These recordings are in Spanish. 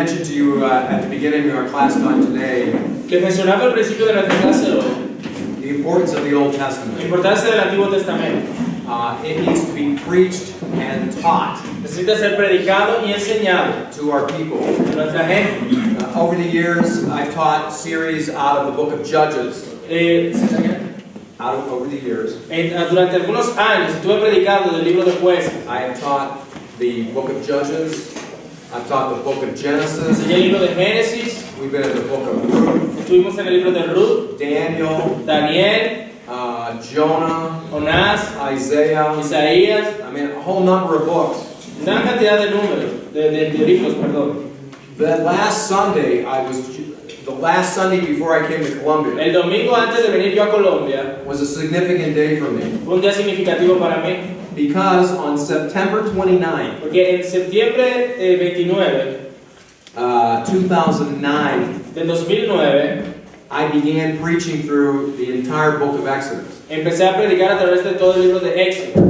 mentioned to you at the beginning of our class time today que mencionaba al principio de nuestra clase hoy, the importance of the Old la Testament. importancia del Antiguo Testamento. It needs to be preached and taught Necesita ser predicado y enseñado to our people. a nuestra gente. Over the years, I've taught series out of the book of Judges. Over the years, Durante algunos años estuve predicando del libro de Jueces. I have taught the book of Judges. I've taught the book of Genesis. Enseñé el libro de Génesis, We've been in the book of Ruth, estuvimos en el libro de Ruth, Daniel, Daniel, Jonah, Jonás, Isaiah. Isaías, I mean, a whole number of books. una cantidad de números, de libros, perdón. The last Sunday before I came to Columbia El domingo antes de venir yo a Colombia was a significant day for me fue un día significativo para mí, because on September 29, porque en septiembre 29 2009, del 2009 I began preaching through the entire book of Exodus. empecé a predicar a través de todo el libro de Éxodo.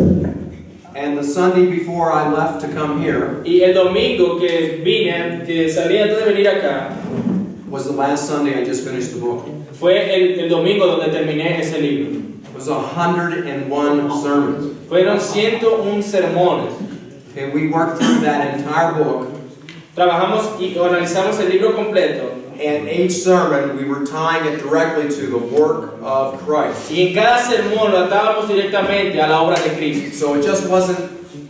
And the Sunday before I left to come here Y el domingo que salí antes de venir acá, was the last Sunday I just finished the book. fue el domingo donde terminé ese libro. It was 101 sermons. Fueron 101 sermones. And we worked through that entire book, Trabajamos y analizamos el libro completo. and each sermon we were tying it directly to the work of Christ. Y en cada sermón lo atábamos directamente a la obra de Cristo. So it just wasn't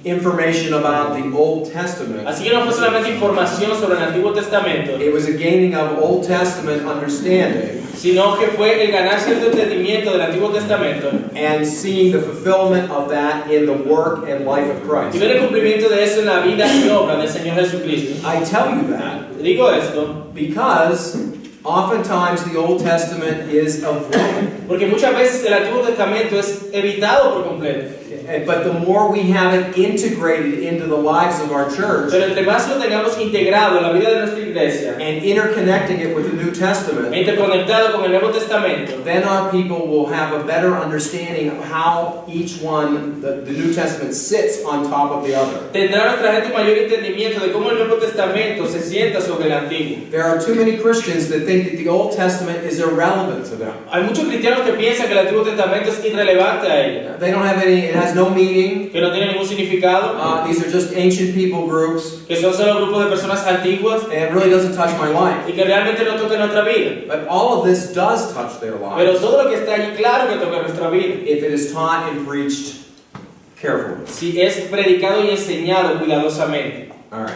information about the Old Testament. Así que no fue solamente información sobre el Antiguo Testamento, It was a gaining of Old Testament understanding sino que fue el ganar cierto entendimiento del Antiguo Testamento and seeing the fulfillment of that in the work and life of y Christ. ver el cumplimiento de eso en la vida y obra del Señor Jesucristo. I tell you that Digo esto because oftentimes the Old Testament is avoided. porque muchas veces el Antiguo Testamento es evitado por completo. But the more we have it integrated into the lives of our church Pero entre más lo tengamos integrado en la vida de nuestra iglesia, and interconnecting it with the New Testament, interconectado con el Nuevo Testamento, then our people will have a better understanding of how each one, the New Testament, sits on top of the other. tendrá nuestra gente un mayor entendimiento de cómo el Nuevo Testamento se sienta sobre el Antiguo. There are too many Christians that think that the Old Testament is irrelevant to them. Hay muchos cristianos que piensan que el Antiguo Testamento es irrelevante a ellos, They don't have any, it has no meaning. que no tiene ningún significado, These are just ancient people groups, que son solo grupos de personas antiguas and it really doesn't touch my life. y que realmente no tocan nuestra vida. But all of this does touch their Pero lives todo lo que está allí, claro que toca nuestra vida. if it is taught and preached carefully. Si es predicado y enseñado cuidadosamente. All right.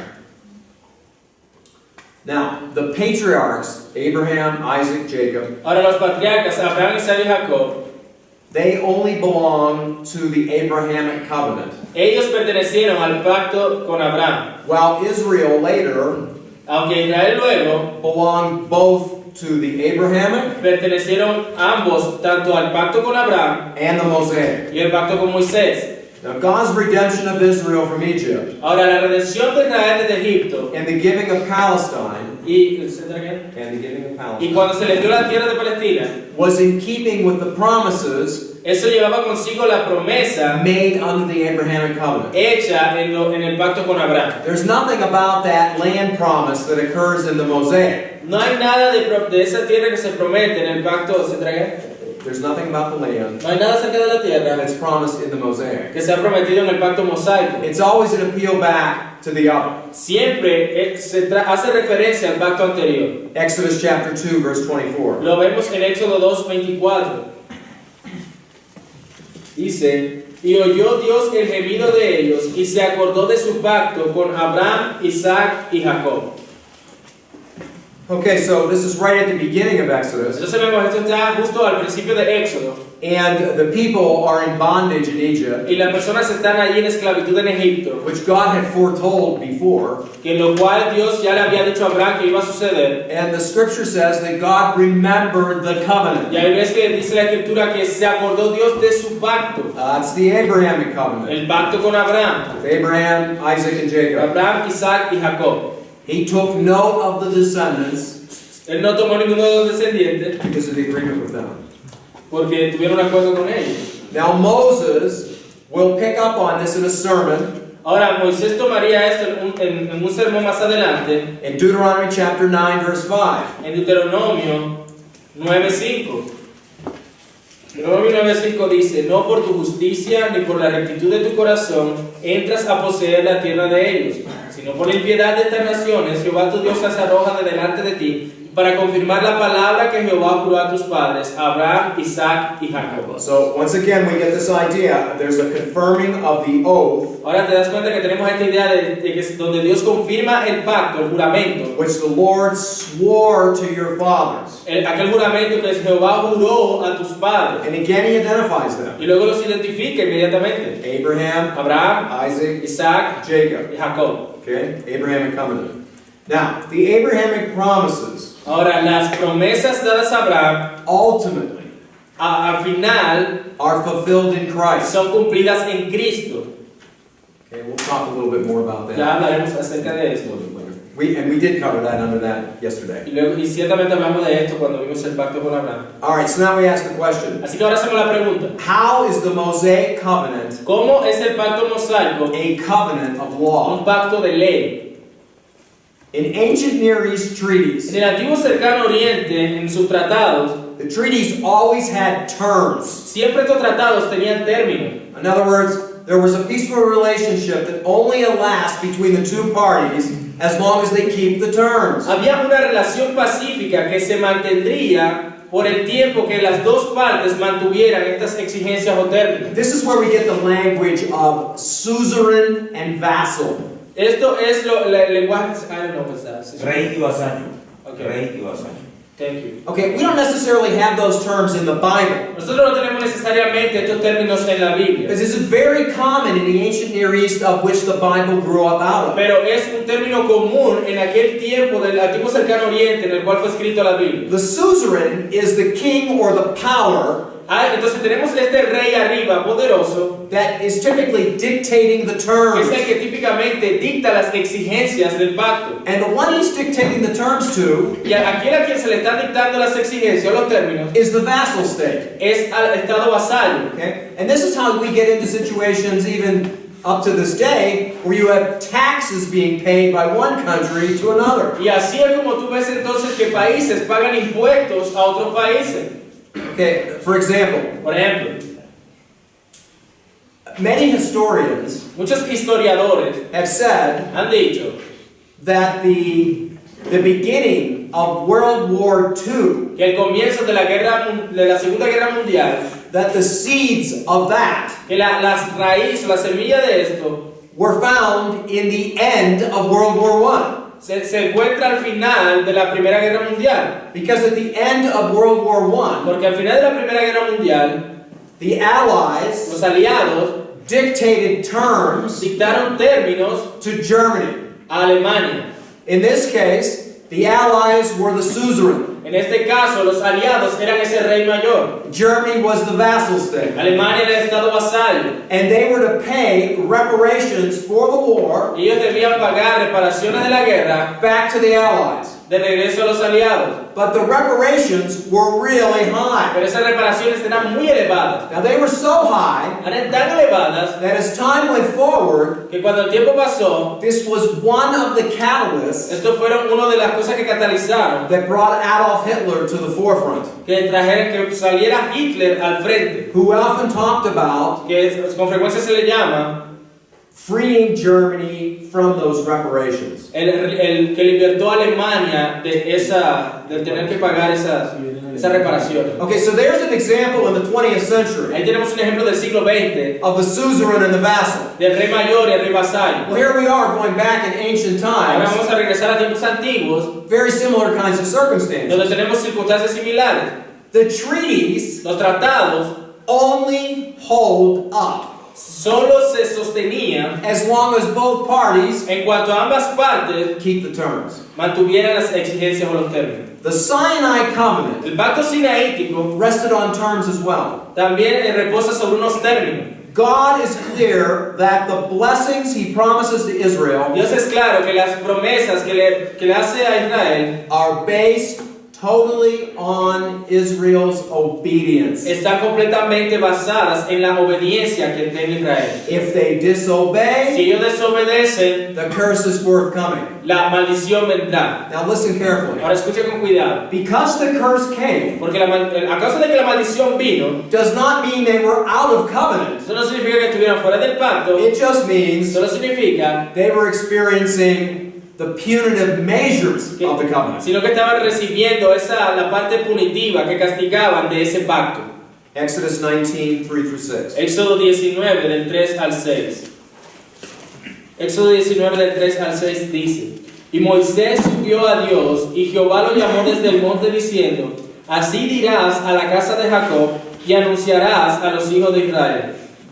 Now, the patriarchs, Abraham, Isaac, Jacob, Ahora los patriarcas, Abraham, Isaac y Jacob, they only belong to the Abrahamic covenant. ellos pertenecieron al pacto con Abraham, While Israel later aunque Israel luego belonged both to the Abrahamic pertenecieron ambos tanto al pacto con Abraham and the Mosaic. y el pacto con Moisés. Now, God's redemption of Israel from Egypt Ahora la redención de Israel desde Egipto and the giving of Palestine y cuando se les dio la tierra de Palestina, was in keeping with the promises eso llevaba consigo la promesa made under the Abrahamic covenant. hecha en el pacto con Abraham. There's nothing about that land promise that occurs in the Mosaic. No hay nada de esa tierra que se promete en el pacto. There's nothing about the land No hay nada acerca de la tierra that's promised in the Mosaic. que se ha prometido en el pacto mosaico. It's always an appeal back to the other. Siempre hace referencia al pacto anterior. Exodus chapter 2, verse 24. Lo vemos en Éxodo 2:24. Dice: y oyó Dios el gemido de ellos y se acordó de su pacto con Abraham, Isaac y Jacob. Okay, so this is right at the beginning of Exodus. Entonces vemos, esto está justo al principio de Éxodo. And the people are in bondage in Egypt, Y las personas están allí en esclavitud en Egipto, which God had foretold before. que lo cual Dios ya le había dicho a Abraham que iba a suceder. And the scripture says that God remembered the covenant. Y ahí ves que dice la escritura que se acordó Dios de su pacto, It's the Abrahamic covenant. el pacto con Abraham, With Abraham, Isaac, and Jacob. Abraham, Isaac y Jacob. He took note of the descendants Él no tomó ninguno de los descendientes because of the agreement with them. porque tuvieron un acuerdo con ellos. Now Moses will pick up on this in a sermon Ahora, Moisés tomaría esto en un sermón más adelante, In Deuteronomy chapter 9, verse 5. en Deuteronomio 9:5. Deuteronomio 9:5 dice: no por tu justicia ni por la rectitud de tu corazón entras a poseer la tierra de ellos, sino por la impiedad de estas naciones Jehová tu Dios las arroja de delante de ti, para confirmar la palabra que Jehová juró a tus padres, Abraham, Isaac y Jacob. So once again, we get this idea. There's a confirming of the oath, Ahora te das cuenta que tenemos esta idea de que es donde Dios confirma el pacto, el juramento, which the Lord swore to your fathers. aquel juramento que Jehová juró a tus padres. And again, he identifies them. Y luego los identifica inmediatamente: Abraham, Abraham, Isaac, Isaac Jacob. y Jacob. Okay? Abrahamic covenant. Now, the Abrahamic promises Ahora, las promesas dadas a Abraham ultimately al final are fulfilled in Christ. son cumplidas en Cristo. Okay, we'll talk a little bit more about that. Ya hablaremos acerca de esto. We did cover that under that yesterday. Y ciertamente hablamos de esto cuando vimos el pacto con Abraham. All right, so now we ask the question. Así que ahora hacemos la pregunta: How is the Mosaic covenant ¿cómo es el pacto mosaico a covenant of law? un pacto de ley? In ancient Near East treaties, En el antiguo cercano oriente, en sus tratados, the treaties always had terms. siempre estos tratados tenían términos. In other words, there was a peaceful relationship that only lasts between the two parties as long as they keep the terms. Había una relación pacífica que se mantendría por el tiempo que las dos partes mantuvieran estas exigencias o términos. This is where we get the language of suzerain and vassal. Esto es el lenguaje. I don't know what's that. Rey y vasallo. Okay. Rey y vasallo. Thank you. Okay, we don't necessarily have those terms in the Bible. Nosotros no tenemos necesariamente estos términos en la Biblia, This is very common in the ancient Near East of which the Bible grew up out of. pero es un término común en aquel tiempo del antiguo cercano oriente en el cual fue escrito la Biblia. The suzerain is the king or the power Entonces tenemos este rey arriba, poderoso, that is typically dictating the que terms. es el que típicamente dicta las exigencias del pacto. And the one he's dictating the terms to Y aquel a quien se le están dictando las exigencias, los términos, is the vassal state. es al estado vasallo. Okay? And this is how we get into situations even up to this day where you have taxes being paid by one country to another. Y así es como tú ves entonces que países pagan impuestos a otros países. Okay, for example, Por ejemplo, many historians muchos historiadores have said han dicho that the beginning of World War II, que el comienzo de la Segunda Guerra Mundial, that the seeds of that que las raíces, la semilla de esto, were found in the end of World War I. se encuentra al final de la Primera Guerra Mundial. Because at the end of World War I, Porque al final de la Primera Guerra Mundial, the Allies los aliados dictated terms dictaron términos to Germany. a Alemania. In this case, the Allies were the suzerain. En este caso, los aliados eran ese rey mayor. Germany was the vassal state. Alemania era el estado vasallo. And they were to pay reparations for the war Ellos debían pagar reparaciones de la guerra back to the Allies. de regreso a los aliados. But the reparations were really high. Pero esas reparaciones eran muy elevadas. Now they were so high Eran tan elevadas that as time went forward, que cuando el tiempo pasó, this was one of the catalysts estos fueron una de las cosas que catalizaron that brought Adolf Hitler to the forefront, que trajeron que saliera Hitler al frente, who often talked about con frecuencia se le llama freeing Germany from those reparations. el que libertó a Alemania de tener que pagar esas reparaciones. Okay, so there's an example in the 20th century Ahí tenemos un ejemplo del siglo XX, of the suzerain and the vassal. del rey mayor y el rey vasallo. Well, here we are going back in ancient Ahora times, vamos a regresar a tiempos antiguos, very similar kinds of circumstances. donde tenemos circunstancias similares. The treaties Los tratados only hold up solo se sostenían as long as both parties en cuanto ambas partes keep the terms. mantuvieran las exigencias o los términos. The Sinai covenant El pacto sinaítico rested on terms as well. también reposa sobre unos términos. God is clear that the blessings he promises to Israel Dios es claro que las promesas que le hace a Israel are based totally on Israel's obedience. están completamente basadas en la obediencia que tiene Israel. If they disobey, Si ellos desobedecen, the curse is forthcoming. la maldición vendrá. Now listen carefully. Ahora escucha con cuidado, Because the curse came, porque a causa de que la maldición vino, does not mean they were out of covenant. eso no significa que estuvieran fuera del pacto, It just means solo significa they were experiencing the punitive measures of the covenant. sino que estaban recibiendo la parte punitiva que castigaban de ese pacto. Exodus 19, 3 through 6. Éxodo 19 del 3 al 6. Éxodo 19 del 3 al 6 dice: Y Moisés subió a Dios, y Jehová lo llamó desde el monte diciendo: Así dirás a la casa de Jacob, y anunciarás a los hijos de Israel: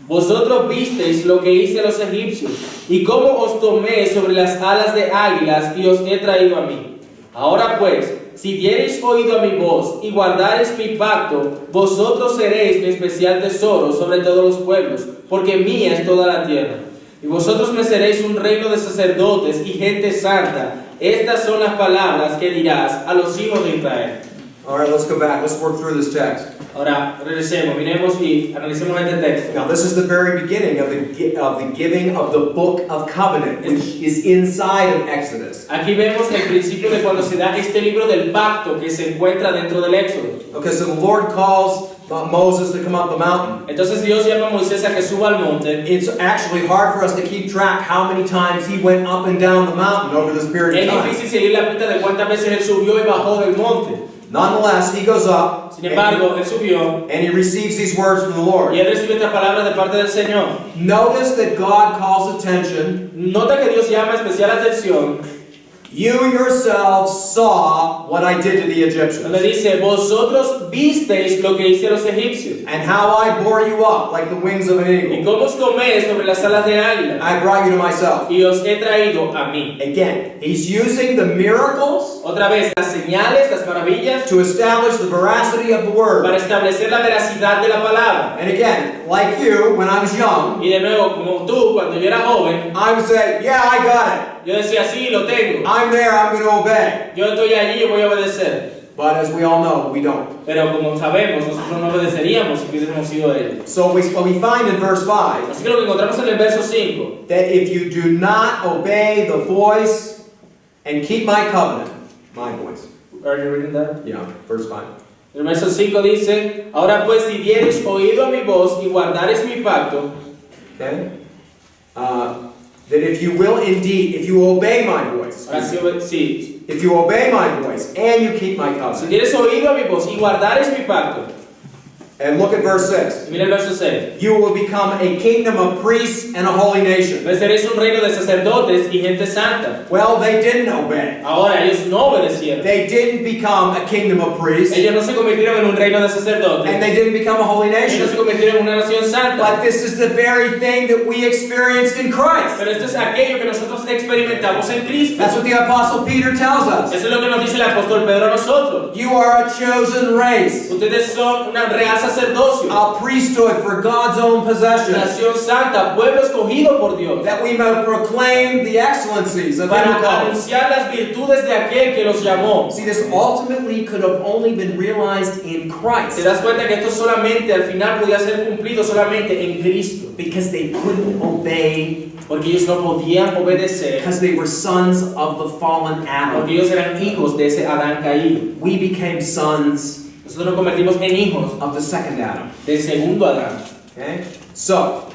Vosotros visteis lo que hice a los egipcios, y cómo os tomé sobre las alas de águilas, y os he traído a mí. Ahora pues, si diereis oído a mi voz, y guardareis mi pacto, vosotros seréis mi especial tesoro sobre todos los pueblos, porque mía es toda la tierra. Y vosotros me seréis un reino de sacerdotes y gente santa. Estas son las palabras que dirás a los hijos de Israel. All right, let's go back. Let's work through this text. Ahora, regresemos, miremos y analicemos este texto. Now, this is the very beginning of the giving of the book of covenant, which is inside of Exodus. Aquí vemos el principio de cuando se da este libro del pacto que se encuentra dentro del Éxodo. Okay, so the Lord calls Moses to come up the mountain. Entonces Dios llama a Moisés a que suba al monte. It's actually hard for us to keep track how many times he went up and down the mountain over this period Es of time. difícil seguir la cuenta de cuántas veces él subió y bajó del monte. Nonetheless, he goes up Sin embargo, él subió and he receives these words from the Lord. y él recibe estas palabras de parte del Señor. Notice that God calls attention. Nota que Dios llama especial atención. You yourselves saw what I did to the Egyptians, Donde dice: Vosotros visteis lo que hice a los egipcios, and how I bore you up like the wings of an y eagle. cómo os tomé sobre las alas de águila, I brought you to myself. y os he traído a mí. Again, he's using the miracles Otra vez, las señales, las maravillas, to establish the veracity of the word. para establecer la veracidad de la palabra. And again, like you, when I was young, Y de nuevo, como tú, cuando yo era joven, I would say, yeah, I got yo decía: sí, lo tengo. it. I'm there, I'm going to obey. Yo estoy allí, yo voy a obedecer. But as we all know, we don't. Pero como sabemos, nosotros no obedeceríamos si hubiésemos sido ellos. So what we find in verse 5, Así que lo que encontramos en el verso 5, that if you do not obey the voice and keep my covenant, my voice. are you reading that? Yeah, verse 5. El verso 5 dice: Ahora pues, si diereis oído a mi voz y guardareis mi pacto, Okay? That if you will indeed, if you obey my voice, ahora sí, if you obey my voice and you keep my si covenant. diereis oído a mi voz y guardareis mi pacto, And look at verse 6. mira el verso 6, You will become a kingdom of priests and a holy nation. pues seréis un reino de sacerdotes y gente santa. Well, they didn't obey. Ahora ellos no obedecieron. They didn't become a kingdom of priests Ellos no se convirtieron en un reino de and sacerdotes. they didn't become a holy Ellos no se nation. convirtieron en una nación santa. But this is the very thing that we experienced in Christ. Pero esto es aquello que nosotros experimentamos en Cristo. That's what the Apostle Peter tells us. Eso es lo que nos dice el apóstol Pedro a nosotros. You are a chosen race, Ustedes son una real sacerdocio, a priesthood for God's own possession, nación santa, pueblo escogido por Dios, that we may proclaim the excellencies of Him para who called us. anunciar las virtudes de aquel que los llamó. See, this ultimately could have only been realized in Te Christ das cuenta que esto solamente al final podía ser cumplido solamente en Cristo, because they couldn't obey, porque ellos no podían obedecer, because they were sons of the fallen Adam. porque ellos eran hijos de ese Adán caído. We became sons Nosotros nos convertimos en hijos of the second Adam. del segundo Adán. Okay? So,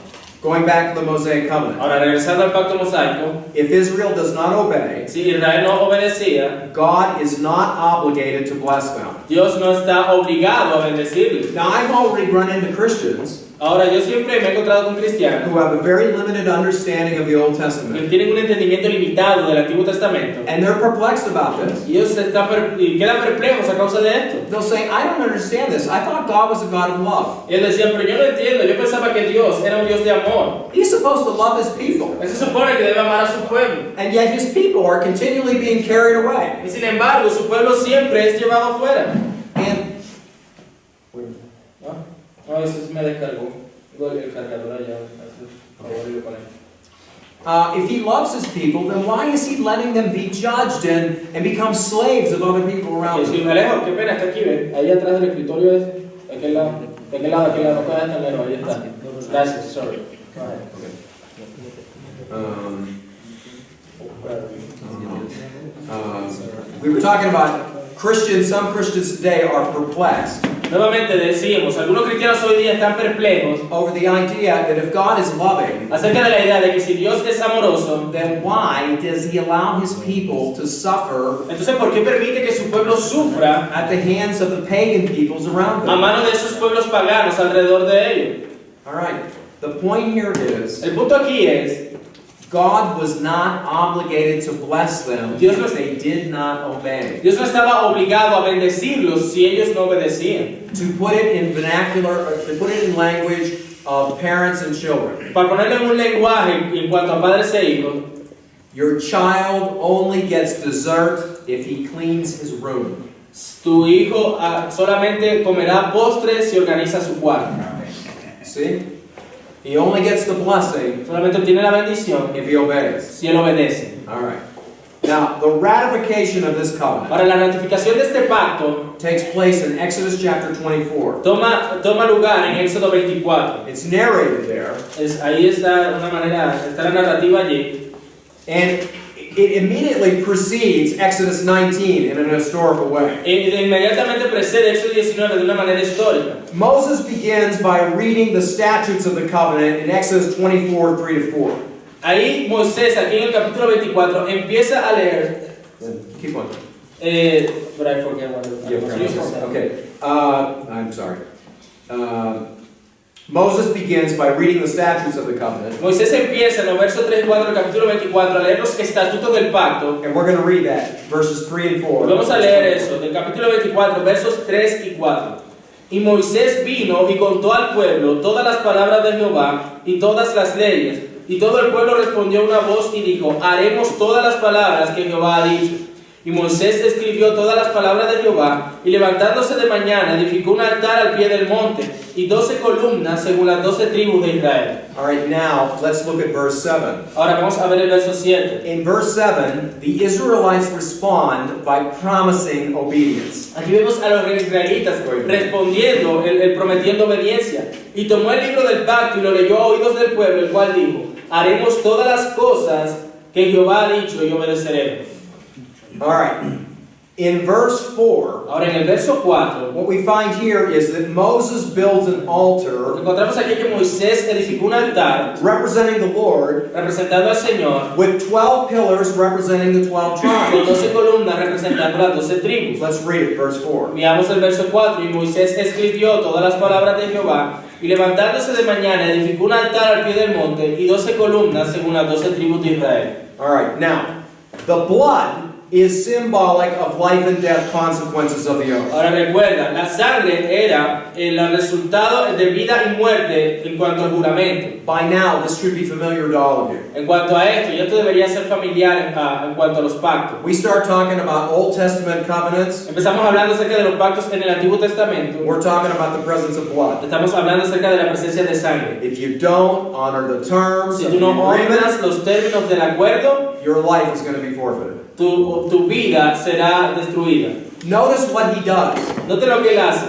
going back to the Mosaic covenant. Ahora, regresando al pacto mosaico, If Israel does not obey, si Israel no obedecía, God is not obligated to bless them. Dios no está obligado a bendecirles. Now, I've already run into Christians Ahora, yo siempre me he encontrado con cristianos who have a very limited understanding of the Old que Testament, tienen un entendimiento limitado del Antiguo Testamento, and they're perplexed about this. y ellos quedan perplejos a causa de esto. They'll say, I don't understand this. I thought God was a God of love. Y él decía: pero yo no entiendo, yo pensaba que Dios era un Dios de amor. He's supposed to love His people, Él se supone que debe amar a su pueblo, and yet His people are continually being carried away. y sin embargo su pueblo siempre es llevado afuera. And No, eso me descargó. El cargador allá, por favor, y lo conecto. If he loves his people, then why is he letting them be judged and become slaves of other people around Sí, them? me alejo, qué pena, está aquí, ¿ven? Ahí atrás del escritorio ese, de aquel lado, no puedes estar lejos, ahí está. Gracias, sorry. Go ahead. We were talking about Christians. Some Christians today are perplexed Nuevamente decimos, algunos cristianos hoy día están perplejos over the idea that if God is loving, acerca de la idea de que si Dios es amoroso, then why does he allow his people to suffer entonces ¿por qué permite que su pueblo sufra at the hands of the pagan peoples around a them? manos de esos pueblos paganos alrededor de ellos? All right. The point here is El punto aquí es, God was not obligated to bless them Dios no- if they did not obey. Dios no estaba obligado a bendecirlos si ellos no obedecían. To put it in vernacular, or to put it in language of parents and children, Para ponerlo en un lenguaje en cuanto a padres e hijos, your child only gets dessert if he cleans his room. tu hijo solamente comerá postres si organiza su cuarto. See? He only gets the blessing Solamente obtiene la bendición if he obeys. si él obedece. All right. Now, the ratification of this covenant Para la ratificación de este pacto takes place in Exodus chapter 24. toma lugar en Éxodo 24. It's narrated there, Ahí está una manera, está la narrativa allí. and it immediately precedes Exodus 19 in an historical way. Y inmediatamente precede Éxodo 19 de una manera histórica. Moses begins by reading the statutes of the covenant in Exodus 24, 3-4. Ahí Moisés, aquí en el capítulo 24, empieza a leer. Keep on. But I forget what it was. Okay. I'm sorry. Moses begins by reading the statutes of the covenant, Moisés empieza en los versos 3 y 4 del capítulo 24 a leer los estatutos del pacto. and we're going to read that, verses 3 and 4. Vamos a leer eso, del capítulo 24, versos 3 y 4. Y Moisés vino y contó al pueblo todas las palabras de Jehová y todas las leyes. Y todo el pueblo respondió a una voz y dijo, haremos todas las palabras que Jehová ha dicho. Y Moisés escribió todas las palabras de Jehová, y levantándose de mañana edificó un altar al pie del monte, y 12 columnas según las 12 tribus de Israel. All right, now let's look at verse 7. Ahora vamos a ver el verso 7. In verse 7, the Israelites respond by promising obedience. Aquí vemos a los israelitas respondiendo, el prometiendo obediencia. Y tomó el libro del pacto y lo leyó a oídos del pueblo, el cual dijo, haremos todas las cosas que Jehová ha dicho y obedeceremos. All right. In verse 4, Ahora en el verso 4, what we find here is that Moses builds an altar encontramos aquí que Moisés edificó un altar representing the Lord representando al Señor with 12 pillars representing the 12 con tribes. 12 columnas representando las 12 tribus. Let's read it, verse 4. Miramos el verso 4, y Moisés escribió todas las palabras de Jehová, y levantándose de mañana edificó un altar al pie del monte, y 12 columnas según las 12 tribus de Israel. All right, now, the blood is symbolic of life and death consequences of the oath. Ahora recuerda, la sangre era el resultado de vida y muerte en cuanto al juramento. By now, this should be familiar to all of you. En cuanto a esto, y esto debería ser familiar en cuanto a los pactos. We start talking about Old Testament covenants, Empezamos hablando acerca de los pactos en el Antiguo Testamento. we're talking about the presence of blood. Estamos hablando acerca de la presencia de sangre. If you don't honor the terms Si of tú the no agreement, honras los términos del acuerdo, your life is going to be forfeited. tu vida será destruida. Notice what he does. Note lo que él hace.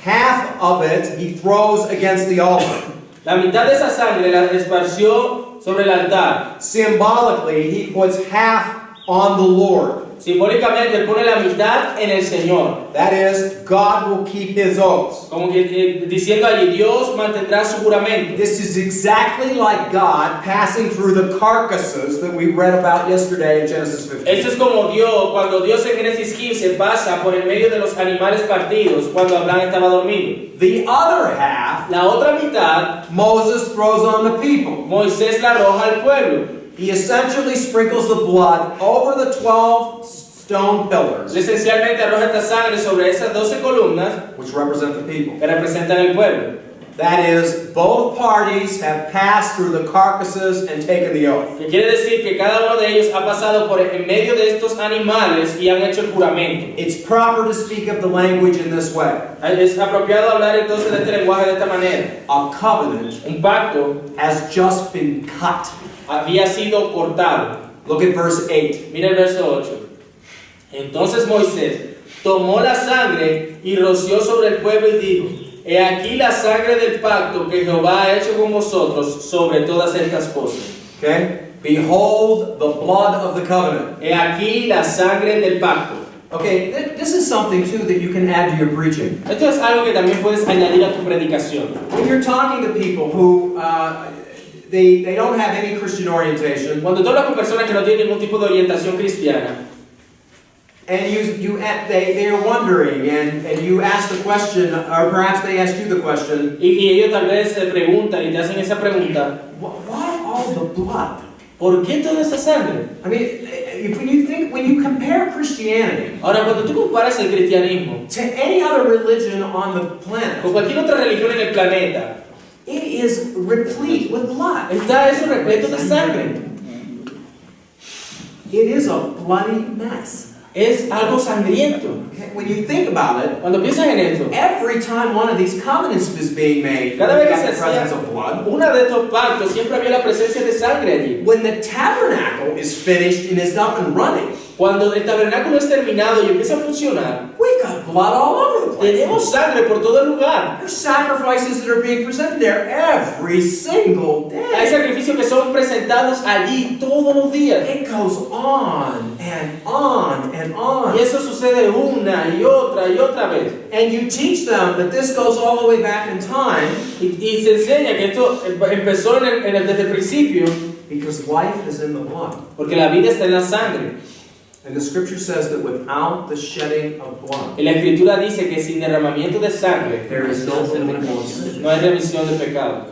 Half of it he throws against the altar. La mitad de esa sangre la esparció sobre el altar. Symbolically, he puts half on the Lord. Simbólicamente, él pone la mitad en el Señor. That is, God will keep his oaths. Como que diciendo allí, Dios mantendrá su juramento. This is exactly like God passing through the carcasses that we read about yesterday in Genesis 15. Esto es como Dios, cuando Dios en Génesis 15 pasa por el medio de los animales partidos, cuando Abraham estaba dormido. The other half, La otra mitad, Moses throws on the people. Moisés la arroja al pueblo. He essentially sprinkles the blood over the 12 stone pillars, Esencialmente arroja esta sangre sobre esas 12 columnas which represent the people. que representan el pueblo. That is, both parties have passed through the carcasses and taken the oath. Que quiere decir que cada uno de ellos ha pasado por en medio de estos animales y han hecho el juramento. It's proper to speak of the language in this way. Es apropiado hablar entonces de este lenguaje de esta manera. A covenant Un pacto has just been cut. había sido cortado. Look at verse 8. Mira el verso 8. Entonces Moisés tomó la sangre y roció sobre el pueblo y dijo: He aquí la sangre del pacto que Jehová ha hecho con vosotros sobre todas estas cosas. Okay? Behold the blood of the covenant. He aquí la sangre del pacto. Okay, this is something too that you can add to your preaching. Esto es algo que también puedes añadir a tu predicación. When you're talking to people who they don't have any Christian orientation, Cuando tú hablas con personas que no tienen ningún tipo de orientación cristiana, and they are wondering, and you ask the question, or perhaps they ask you the question, y ellos tal vez se preguntan y te hacen esa pregunta: why all the blood? ¿por qué toda esa sangre? I mean, when you compare Christianity Ahora, cuando tú comparas el cristianismo to any other religion on the planet, con cualquier otra religión en el planeta, it is replete with blood. está eso repleto de sangre. It is a bloody mess. Es algo sangriento. Okay? When you think about it, Cuando piensas en esto, every time one of these covenants is being made, cada vez que you've se got the presence hacía of blood. una de estos pactos, siempre había la presencia de sangre allí. When the tabernacle is finished and is up and running, Cuando el tabernáculo es terminado y empieza a funcionar, we've got blood all over the place. tenemos sangre por todo el lugar. There's sacrifices that are being presented there every single Hay day. sacrificios que son presentados allí todos los días. It goes on and on and on. Y eso sucede una y otra vez. And you teach them that this goes all the way back in time Y se enseña que esto empezó desde el principio, because life is in the blood. porque la vida está en la sangre. And the scripture says that without the shedding of blood, Y la escritura dice que sin derramamiento de sangre there is no forgiveness of sin. no hay remisión de pecado.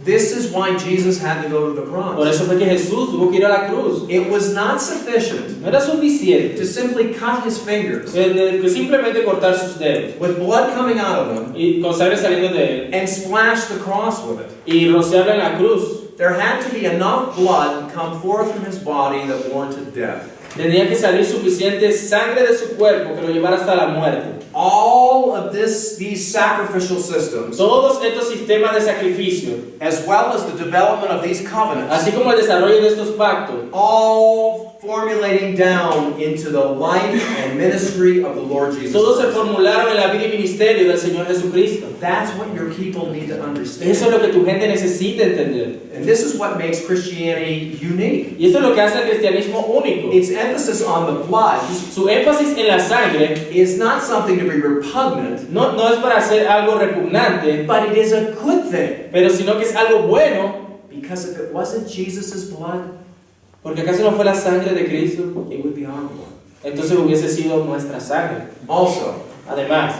This is why Jesus had to go to the Por cross. eso fue que Jesús tuvo que ir a la cruz. It was not sufficient No era suficiente to simply cut his fingers que simplemente cortar sus dedos with blood coming out of them y con sangre saliendo de él and splash the cross with it. y rociarla en la cruz. There had to be enough blood come forth from his body that warranted death. Tenía que salir suficiente sangre de su cuerpo que lo llevara hasta la muerte. All of these sacrificial systems, Todos estos sistemas de sacrificio, as well as the development of these covenants, así como el desarrollo de estos pactos, all formulating down into the life and ministry of the Lord Jesus todos se Christ. formularon en la vida y ministerio del Señor Jesucristo. That's what your people need to understand. Eso es lo que tu gente necesita entender. And this is what makes Christianity unique. Y esto es lo que hace el cristianismo único. Its emphasis on the blood Su énfasis en la sangre is not something to be repugnant, no es para hacer algo repugnante, but it is a good thing. pero sino que es algo bueno, Because if it wasn't Jesus' blood, porque acaso no fue la sangre de Cristo, it would be our blood. entonces hubiese sido nuestra sangre. Also, Además,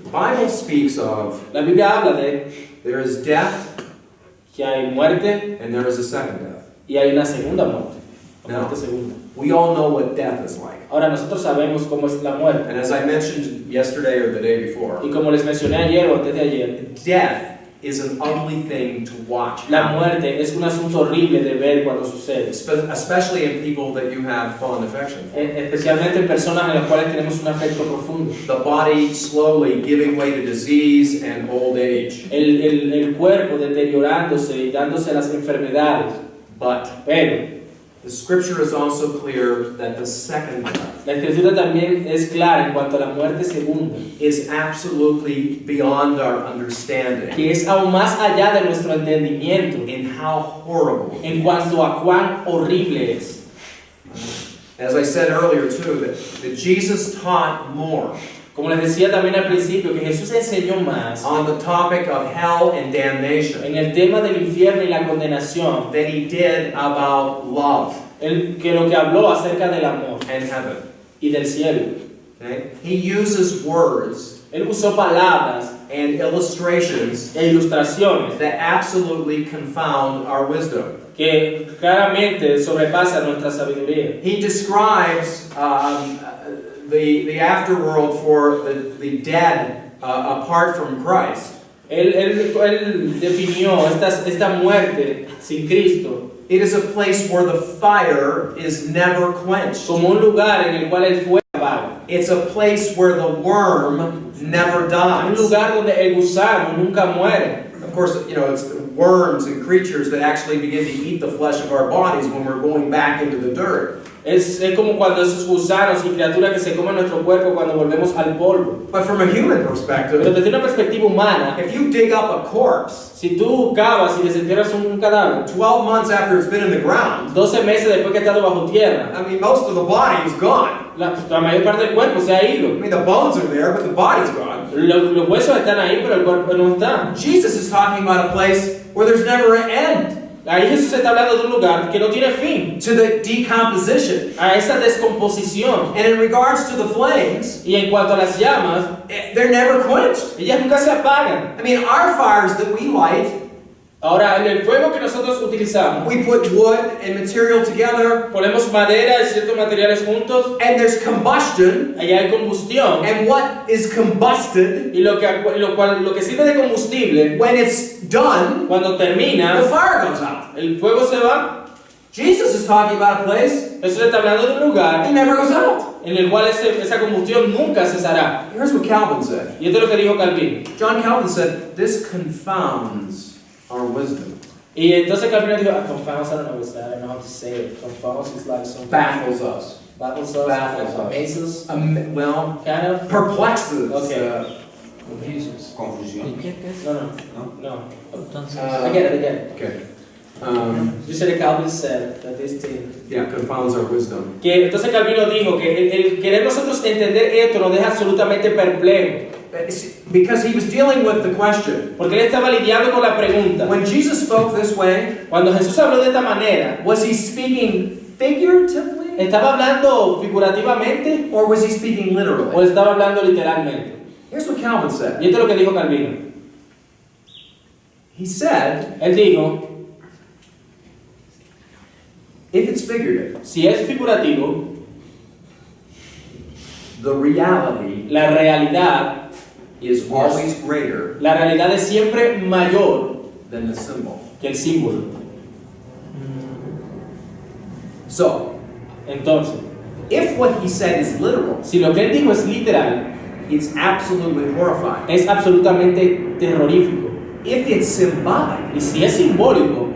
the Bible speaks of la Biblia habla de there is death que hay muerte and there is a second death. y hay una segunda muerte, la No. muerte segunda. We all know what death is like. Ahora nosotros sabemos cómo es la muerte. And as I mentioned yesterday or the day before, Y como les mencioné ayer o antes de ayer, death is an ugly thing to watch. la muerte es un asunto horrible de ver cuando sucede. Especially in people that you have fond affection for. Especialmente en personas en las cuales tenemos un afecto profundo. The body slowly giving way to disease and old age. El cuerpo deteriorándose y dándose las enfermedades. Pero The scripture is also clear that the second death la escritura también es clara en cuanto a la muerte segunda, is absolutely beyond our understanding que es aún más allá de nuestro entendimiento in how horrible. en cuanto a cuán horrible es. As I said earlier too, that Jesus taught more Como les decía también al principio, que Jesús enseñó más on the topic of hell and damnation en el tema del infierno y la condenación than he did about love que lo que habló acerca del amor and heaven. y del cielo. Okay? He uses words Él usó palabras and illustrations e ilustraciones that absolutely confound our wisdom. que claramente sobrepasan nuestra sabiduría. He describes the afterworld for the dead apart from Christ. Él definió esta muerte sin Cristo It is a place where the fire is never quenched. como un lugar en el cual el fuego apaga. It's a place where the worm never Un dies. lugar donde el gusano nunca muere. of course, you know, it's worms and creatures that actually begin to eat the flesh of our bodies when we're going back into the dirt. Es como cuando esos gusanos y criaturas que se comen nuestro cuerpo cuando volvemos al polvo. But from a human perspective, Pero desde una perspectiva humana, if you dig up a corpse, si tú cavas y desentierras un cadáver, 12 months after it's been in the ground, 12 meses después que ha estado bajo tierra, I mean, most of the body is gone. la mayor parte del cuerpo se ha I ido. mean, the bones are there, but the body's gone. Los huesos están ahí, pero el cuerpo no está. Jesus is talking about a place where there's never an end Ahí Jesús está hablando de un lugar que no tiene fin, to the decomposition. a esa descomposición. And in regards to the flames, Y en cuanto a las llamas, they're never quenched. ellas nunca se apagan. I mean, our fires that we light, Ahora, en el fuego que nosotros utilizamos, we put wood and material together, ponemos madera y ciertos materiales juntos, and there's combustion, allá hay combustión. and what is combusted, Y lo que sirve de combustible, when it's done, cuando the termina, fire goes out. el fuego se va. Jesus is talking about a place Jesús está hablando de un that lugar never goes out. en el cual esa combustión nunca cesará. Here's what Calvin said. Y esto es lo que dijo Calvin. John Calvin said, this confounds our wisdom. Y entonces Calvin dijo, confounds, I don't know how to say it. Confounds is like something. Baffles us. Baffles us. Baffles us. Amazes. Well, Kind of. perplexes. Okay. Confusion. No. Entonces, I get it. Okay. You said Calvin said that this thing. Yeah, confounds our wisdom. Que entonces Calvino dijo que el querer nosotros entender esto nos deja absolutamente perplejos. Because he was dealing with the question. Porque él estaba lidiando con la pregunta. When Jesus spoke this way, Cuando Jesús habló de esta manera, was he speaking figuratively? ¿estaba hablando figurativamente Or was he speaking o literally? estaba hablando literalmente? Here's what Calvin said. Y esto es lo que dijo Calvino. He said, Él dijo, if it's figurative, si es figurativo, the reality la realidad is always greater es siempre mayor than the symbol. que el símbolo. So, Entonces, if what he said is literal, si lo que él dijo es literal, it's absolutely horrifying. es absolutamente terrorífico. If it's symbolic, Y si es simbólico,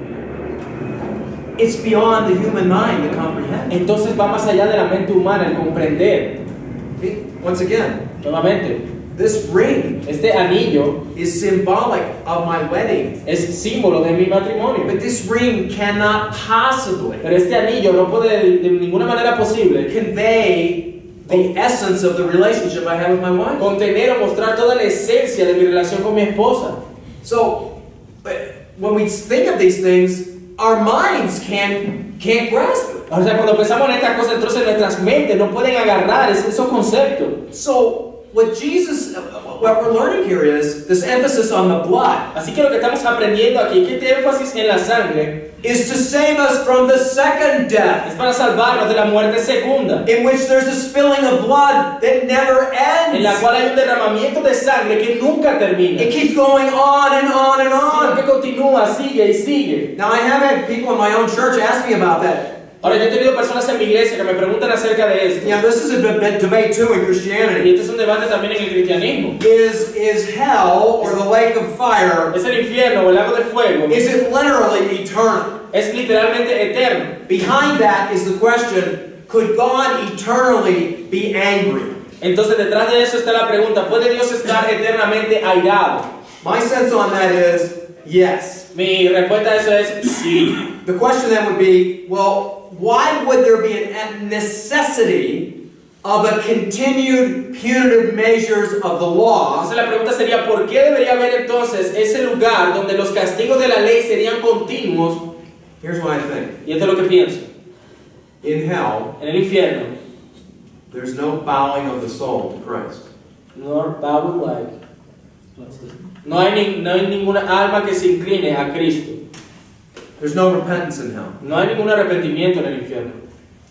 it's beyond the human mind to comprehend. entonces va más allá de la mente humana el comprender. Once again, Nuevamente, this ring este anillo is symbolic of my wedding. es símbolo de mi matrimonio. But this ring cannot possibly Pero este anillo no puede de ninguna manera posible convey the essence of the relationship I have with my wife. contener o mostrar toda la esencia de mi relación con mi esposa. So, when we think of these things, our minds can't grasp it. O sea, cuando pensamos en estas cosas, entonces nuestras mentes no pueden agarrar esos conceptos. So, what we're learning here is this emphasis on the blood Así que lo que estamos aprendiendo aquí, que este énfasis en la sangre, is to save us from the second es death, para salvarnos de la muerte segunda, in which there's a spilling of blood that never en la ends. cual hay un derramamiento de sangre que nunca termina, It keeps going on and on and sino que on. continúa, sigue y sigue. Now, I have had people in my own church ask me about that. Ahora, yo he tenido personas en mi iglesia que me preguntan acerca de esto. You know, this is a debate too in Y Christianity. este es un debate también en el cristianismo. Is hell or the lake of fire, ¿Es el infierno o el lago de fuego? is it literally eternal? Es literalmente eterno. Behind that is the question, could God eternally be angry? Entonces, detrás de eso está la pregunta, ¿puede Dios estar eternamente airado? My sense on that is yes. Mi respuesta a eso es sí. The question then would be, well, why would there be a necessity of a continued punitive measures of the law Entonces la pregunta sería, ¿por qué debería haber entonces ese lugar donde los castigos de la ley serían continuos? Here's what I think. Y esto es lo que pienso. In hell, En el infierno, there's no bowing of the soul to Christ. no hay ninguna alma que se incline a Cristo. There's no repentance in hell. No hay ningún arrepentimiento en el infierno.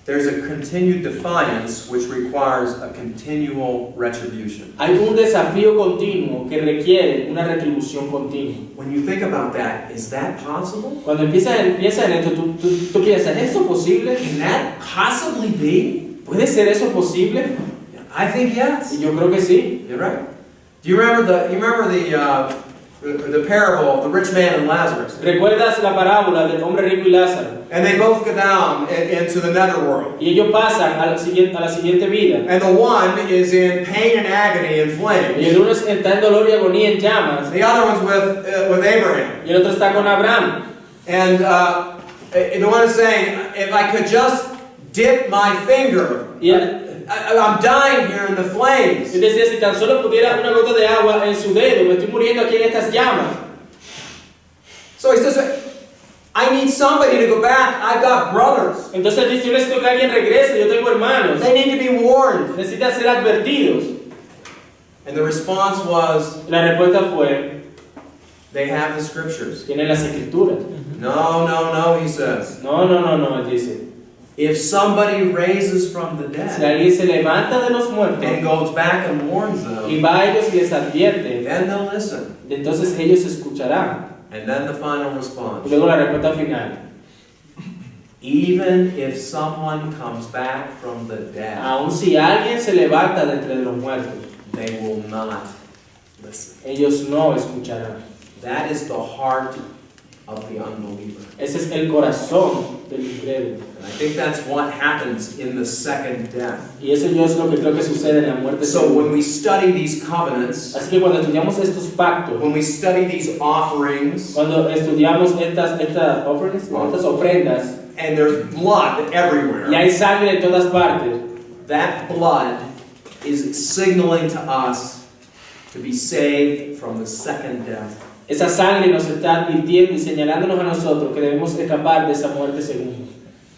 There's a continued defiance which requires a continual retribution. Hay un desafío continuo que requiere una retribución continua. When you think about that, is that possible? Cuando piensas en esto, tú piensas, ¿es eso posible? Can that possibly be? ¿Puede ser eso posible? I think yes. Y yo creo que sí. You're right. Do you remember the parable of the rich man and Lazarus. ¿Recuerdas la parábola del hombre rico y Lázaro? And they both go down into the netherworld. Y ellos pasan a la siguiente vida. And the one is in pain and agony and Y flames. el uno está en dolor y agonía en llamas. The other one's with Abraham. Y el otro está con Abraham. And the one is saying, if I could just dip my finger, Y él, I'm dying here in the flames. él decía, si tan solo pudiera una gota de agua en su dedo, me estoy muriendo aquí en estas llamas. So he says, I need somebody to go back. I've got brothers. Entonces dice, yo necesito que alguien regrese, yo tengo hermanos. They need to be warned. Necesitan ser advertidos. And the response was, La respuesta fue, they have the scriptures. tienen las escrituras. No, he says. No, él dice. If somebody raises from the Si dead alguien se levanta de los muertos and goes back and warns y them, va a ellos y les advierte, then they'll listen. entonces ellos escucharán. And then the final Y response. luego la respuesta final. Even if someone comes back from the dead, Aun si alguien se levanta de entre los muertos, they will not listen. ellos no escucharán. That is the heart of the unbeliever. Ese es el corazón del incrédulo. And I think that's what happens in the second death. Y eso yo es lo que creo que sucede en la muerte So segunda. when we study these covenants, Así que cuando estudiamos estos pactos, when we study these offerings, cuando estudiamos estas ofrendas, and there's blood y everywhere, hay sangre en todas partes, that blood is signaling to us to be saved from the second death. esa sangre nos está advirtiendo y señalándonos a nosotros que debemos escapar de esa muerte segunda.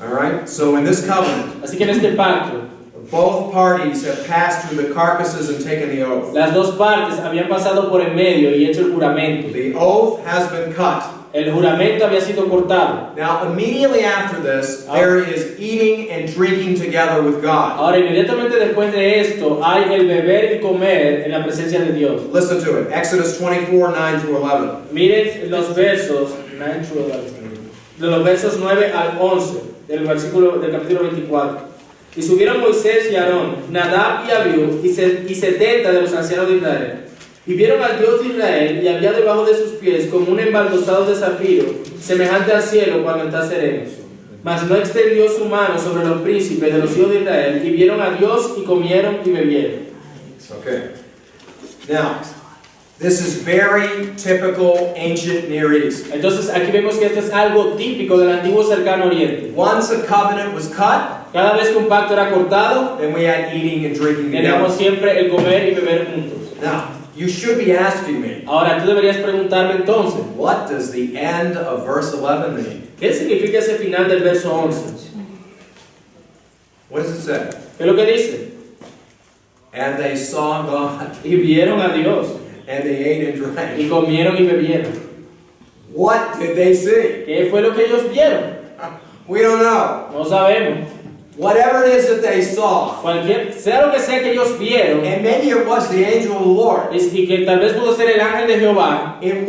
All right? So in this covenant, Así que en este pacto, both parties have passed through the carcasses and taken the oath. las dos partes habían pasado por en medio y hecho el juramento. The oath has been cut. El juramento había sido cortado. Now, immediately after this, there is eating and drinking together with God. Ahora, inmediatamente después de esto, hay el beber y comer en la presencia de Dios. Listen to it. Exodus 24, 9 through 11. Miren los versos 9 through 11, de los versos 9 al 11 del capítulo 24. Y subieron Moisés y Aarón, Nadab y Abiú y 70 de los ancianos de Israel. Y vieron al Dios de Israel, y había debajo de sus pies como un embaldosado de zafiro, semejante al cielo cuando está sereno. Mas no extendió su mano sobre los príncipes de los hijos de Israel, y vieron a Dios y comieron y bebieron. Okay. Now, this is very typical ancient Near East. Entonces aquí vemos que esto es algo típico del antiguo cercano oriente. Once a covenant was cut, Cada vez que un pacto era cortado, then we had eating and drinking teníamos together. siempre el comer y beber juntos. Now, you should be asking me, Ahora tú deberías preguntarme entonces, what does the end of verse 11 mean? ¿qué significa ese final del verso 11? What does it say? ¿Qué es lo que dice? And they saw God, Y vieron a Dios, and they ate and y drank. comieron y bebieron. What did they see? ¿Qué fue lo que ellos vieron? We don't know. No sabemos. Whatever it is that they saw, Sea lo que sea que ellos vieron, and maybe it was the angel of the Lord. y que tal vez pudo ser el ángel de Jehová, In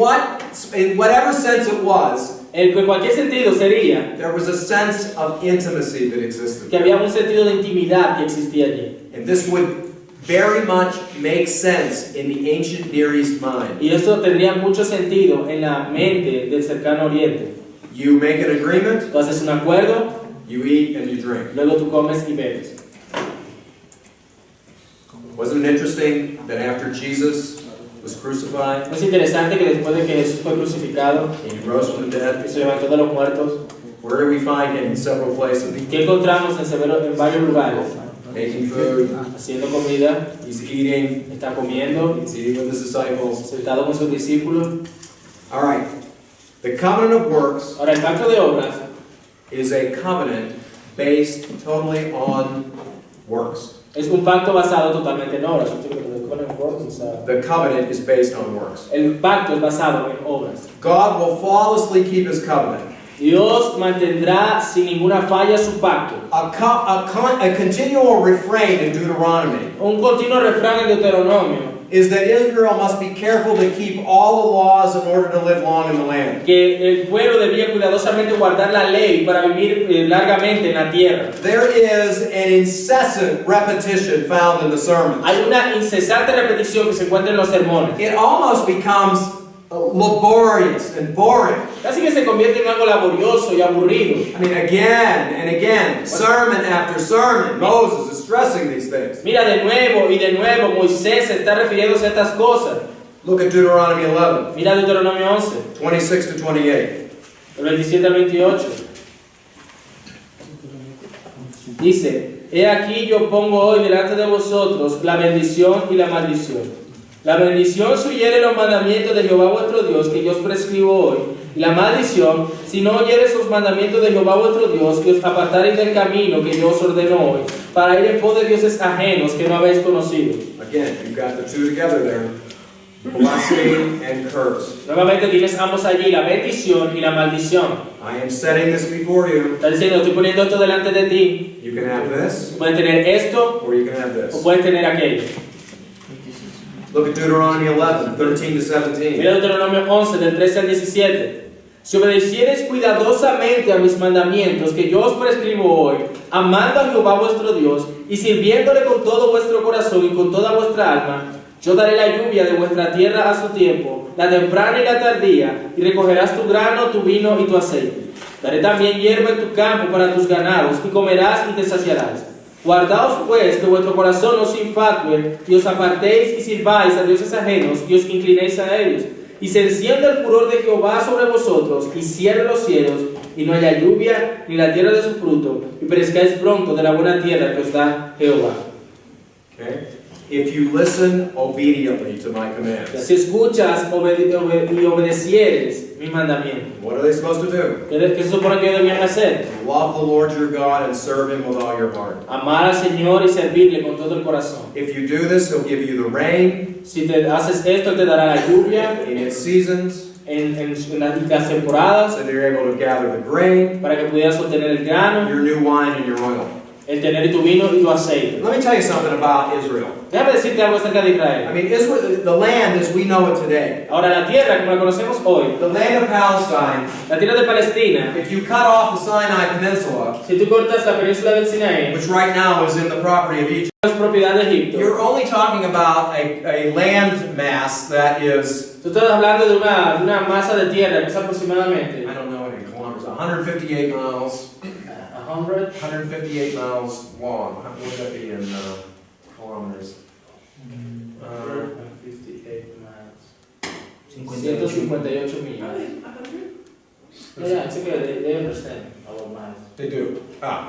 whatever sense it was, en cualquier sentido sería there was a sense of intimacy that existed. que había un sentido de intimidad que existía allí. And this would very much make sense in the ancient Near East mind. Y esto tendría mucho sentido en la mente del cercano oriente. You make an agreement, Tú haces un acuerdo, you eat and you drink. luego tú comes y bebes. Wasn't it interesting that after Jesus was crucified, Es interesante que después de que Jesús fue crucificado and he rose from the y dead, se levantó de los muertos, where do we find him? In several places. ¿qué encontramos en varios lugares? Making food, Haciendo comida, he's eating, está comiendo, he's eating with his disciples. sentado con sus discípulos. All right. The covenant of works Ahora, el pacto de obras is a covenant based totally on works. es un pacto basado totalmente en obras. The covenant is based on works. El pacto es basado en obras. God will flawlessly keep his covenant. Dios mantendrá sin ninguna falla su pacto. A continual refrain in Deuteronomy Un continuo refrán en Deuteronomio is that Israel must be careful to keep all the laws in order to live long in the land. que el pueblo debía cuidadosamente guardar la ley para vivir largamente en la tierra. There is an incessant repetition found in the sermons. Hay una incesante repetición que se encuentra en los sermones. It almost becomes laborious and boring. Casi que se convierte en algo laborioso y aburrido. I mean, again and again, sermon after sermon, Moses is stressing these things. Mira de nuevo y de nuevo Moisés se está refiriéndose a estas cosas. Look at Deuteronomy 11, Mira Deuteronomio 11, 26 to 28. el 27 al 28. Dice, he aquí yo pongo hoy delante de vosotros la bendición y la maldición. La bendición si oyere los mandamientos de Jehová vuestro Dios que yo os prescribo hoy. Y la maldición si no oyeres los mandamientos de Jehová vuestro Dios que os apartareis del camino que yo os ordeno hoy, para ir en pos de dioses ajenos que no habéis conocido. Again, you've got the two together there. Blessing and curse. Nuevamente tienes ambos allí, la bendición y la maldición. I am setting this before you. Está diciendo, estoy poniendo esto delante de ti. You can have this, Puedes tener esto or you can have o this. puedes tener aquello. Look at Deuteronomy 11, 13 to 17. Mira Deuteronomio 11, del 13 al 17. Si obedeciereis cuidadosamente a mis mandamientos que yo os prescribo hoy, amando a Jehová vuestro Dios y sirviéndole con todo vuestro corazón y con toda vuestra alma, yo daré la lluvia de vuestra tierra a su tiempo, la temprana y la tardía, y recogerás tu grano, tu vino y tu aceite. Daré también hierba en tu campo para tus ganados, y comerás y te saciarás. Guardaos pues que vuestro corazón no se infatué, y os apartéis y sirváis a dioses ajenos, y os inclinéis a ellos. Y se encienda el furor de Jehová sobre vosotros, y cierre los cielos, y no haya lluvia, ni la tierra de su fruto, y perezcáis pronto de la buena tierra que os da Jehová. Okay? If you listen obediently to my commands. Si escuchas y obedecieres mis mandamientos, What are they supposed to do? ¿qué se supone que debían hacer? Love the Lord your God and serve Him with all your heart. Amar al Señor y servirle con todo el corazón. If you do this, He'll give you the rain Si te haces esto, Él te dará la lluvia in its seasons, en las temporadas so that you're able to gather the grain, para que pudieras obtener el grano, your new wine, and your oil. el tener tu vino y tu aceite. Let me tell you something about Israel. Déjame decirte algo acerca de I Israel. mean, Israel, the land as we know it today, Ahora, la tierra como la conocemos hoy, the land of Palestine, la tierra de Palestina, if you cut off the Sinai Peninsula, si tú cortas la península del Sinaí, which right now is in the property of Egypt, es propiedad de Egipto. you're only talking about a land mass that is, Tú estás hablando de una masa de tierra que es aproximadamente I don't know it in kilometers, 158 miles, 158 miles long. What would that be in kilometers? 158 miles. 158 millas. Yeah, it's okay. They understand our miles. They do.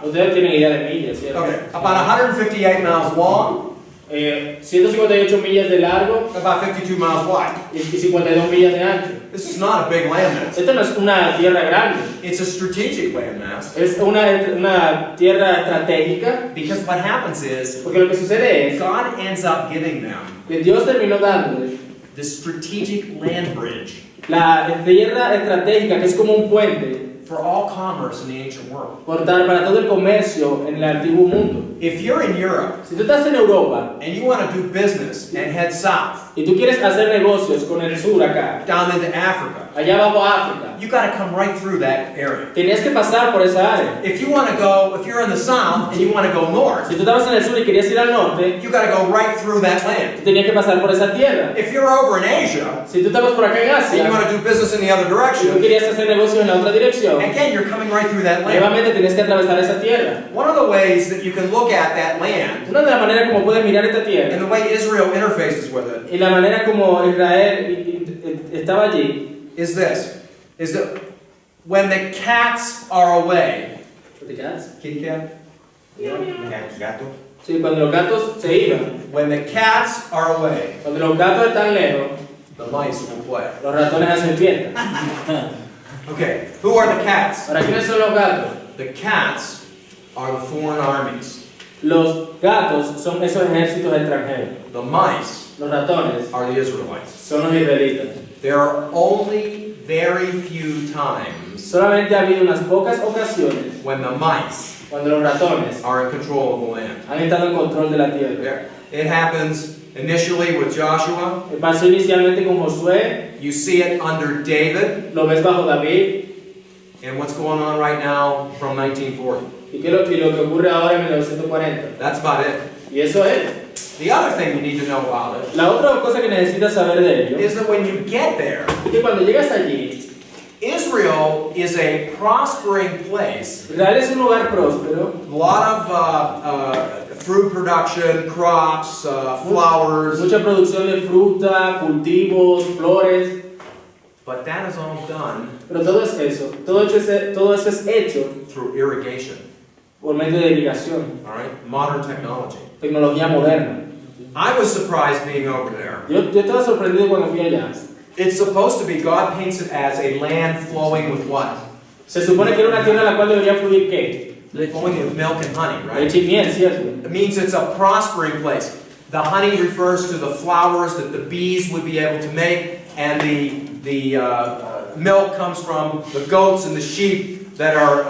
Ustedes tienen idea de millas, ¿cierto? Okay, about 158 miles long, 158 millas de largo about 52 miles wide. y 52 millas de ancho. This is not a big land mass. Esta no es una tierra grande, It's a strategic land mass es una tierra estratégica, because what happens is porque lo que sucede es God ends up giving them que Dios terminó dándole the strategic land bridge la tierra estratégica, que es como un puente for all commerce in the ancient world. para todo el comercio en el antiguo mundo. If you're in Europe Si tú estás en Europa and you want to do business and head south y tú quieres hacer negocios con el sur acá, down into Africa, allá abajo África, you got to come right through that area. tenías que pasar por esa área. If you want to go, if you're in the south and you want to go north, Si tú estabas en el sur y querías ir al norte, you got to go right through that land. tú tenías que pasar por esa tierra. If you're over in Asia Si tú estabas por acá en and you Asia want to do business in the other y tú direction, querías hacer negocios en la otra dirección, again, you're coming right through that land. nuevamente tenías que atravesar esa tierra. One of the ways that you can look at that land Una de las maneras como puedes mirar esta and tierra the way Israel interfaces with it y la manera como Israel estaba allí is this, is that when the cats are away, kitty cat? Gato? Sí, cuando los gatos se iban, When the cats are away, cuando los gatos están lejos, the mice will play. los ratones hacen fiesta. Okay, who are the cats? ¿Para quiénes son los gatos? The cats are the foreign armies. Los gatos son esos ejércitos extranjeros. The mice Los ratones are the Israelites. son los israelitas. There are only very few times Solamente ha habido unas pocas ocasiones when the mice cuando los ratones are in control of the land. han estado en control de la tierra. There. It happens initially with Joshua. Pasó inicialmente con Josué, You see it under David, lo ves bajo David, and what's going on right now from 1940. y lo que ocurre ahora en 1940. That's about it. Y eso es. The other thing you need to know about it La otra cosa que necesitas saber de ello is that when you get there, es que cuando llegas allí, Israel is a prospering place. Israel es un lugar próspero, A lot of fruit production, crops, flowers. mucha producción de fruta, cultivos, flores, But that is all done pero todo es eso, todo eso es hecho through irrigation. por medio de irrigación, All right, modern technology. tecnología moderna. I was surprised being over there. Yo estaba sorprendido cuando fui allá. It's supposed to be, God paints it as a land flowing with what? Se supone que era una tierra en la cual debería fluir ¿qué? Flowing with milk and honey, right? Leche y miel, ¿cierto? It means it's a prospering place. The honey refers to the flowers that the bees would be able to make, and the milk comes from the goats and the sheep that are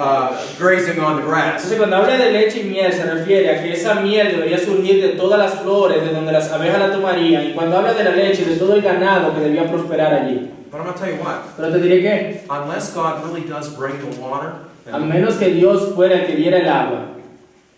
grazing on the grass. Entonces cuando habla de leche y miel se refiere a que esa miel debería surgir de todas las flores de donde las abejas la tomarían, y cuando habla de la leche de todo el ganado que debía prosperar allí. But I'm going to tell you what, Pero te diré que unless God really does bring the water, a menos que Dios fuera el que diera el agua,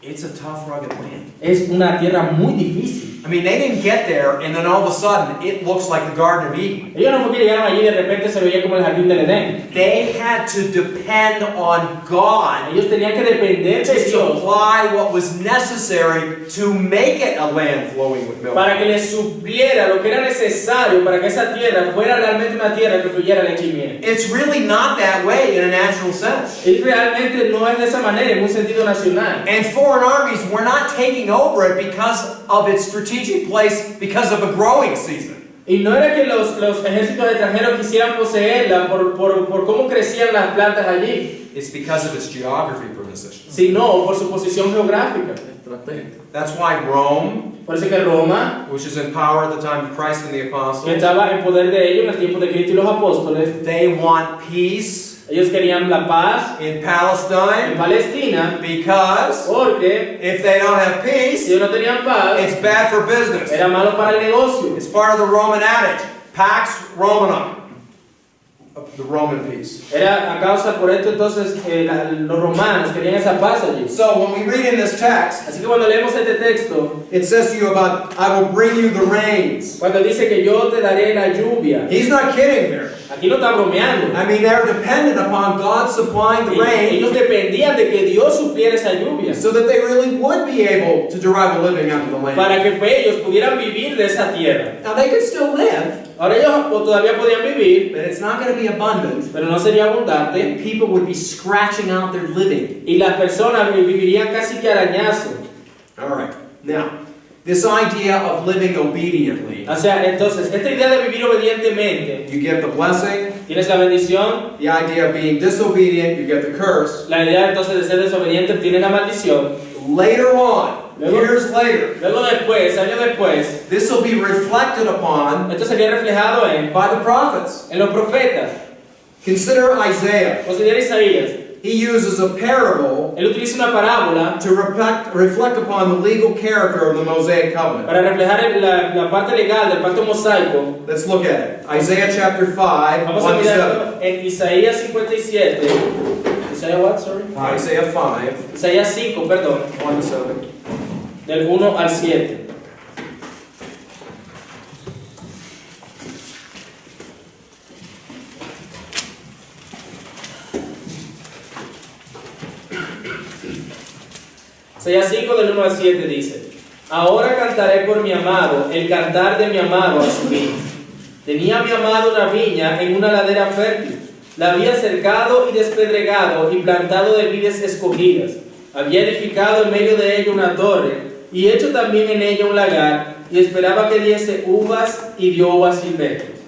it's a tough, rugged land. es una tierra muy difícil. I mean, they didn't get there and then all of a sudden it looks like the Garden of Eden. Ellos no fue que llegaron allí y de repente se veía como el jardín del Edén. They had to depend on God Ellos tenían que depender to de Dios supply what was necessary to make it a land flowing with milk. para que les supliera lo que era necesario para que esa tierra fuera realmente una tierra que fluyera leche y miel. It's really not that way in a natural sense. Y realmente no es de esa manera en un sentido nacional. And foreign armies were not taking over it because of its strategic place, because of a growing season. Y no era que los ejércitos extranjeros quisieran poseerla por cómo crecían las plantas allí, It's because of its geography position. sino por su posición geográfica. That's why Rome, Por eso que Roma, which is in power at the time of Christ and the que apostles, estaba en poder de ellos en el tiempo de Cristo y los apóstoles, they want peace ellos querían la paz in en Palestine Palestina, because porque if they don't have si peace, ellos no tenían paz, it's bad for business. era malo para el negocio. It's part of the Roman adage, Pax Romana, the Roman peace. Era a causa por esto entonces los romanos querían esa paz allí. So when we read in this text, Así que cuando leemos este texto, it says to you about, I will bring you the rains. cuando dice que yo te daré la lluvia, He's not kidding here. aquí no está bromeando. I mean, they're dependent upon God supplying the rain Ellos dependían de que Dios supliera esa lluvia so that they really would be able to derive a living out of the land. para que pues, ellos pudieran vivir de esa tierra. Now, they could still live, Ahora ellos todavía podían vivir, but it's not going to be abundant. pero no sería abundante, And people would be scratching out their living. y las personas vivirían casi que arañazo. All right. Now, this idea of living obediently. O sea, entonces, esta idea de vivir obedientemente, You get the blessing, tienes la bendición, the idea of being disobedient, you get the curse. la idea entonces de ser desobediente tiene la maldición. Later on, Luego- years later, Luego después, años después, this will be reflected upon esto sería reflejado by the prophets. en los profetas. Consider Isaiah. Considera Isaías. He uses a parable Él utiliza una parábola to reflect upon the legal character of the Mosaic covenant. para reflejar la parte legal del pacto mosaico. Let's look at it. Isaiah chapter 5, Vamos 1 a to 7. mirarlo en Isaías 57. Isaías what, sorry? Isaiah 5, Isaías 5, perdón. 1 to 7. Del 1 al 7. Isaías 5 del 1 al 7 dice: Ahora cantaré por mi amado, el cantar de mi amado a su viña. Tenía mi amado una viña en una ladera fértil. La había cercado y despedregado y plantado de vides escogidas. Había edificado en medio de ella una torre y hecho también en ella un lagar, y esperaba que diese uvas, y dio uvas silvestres.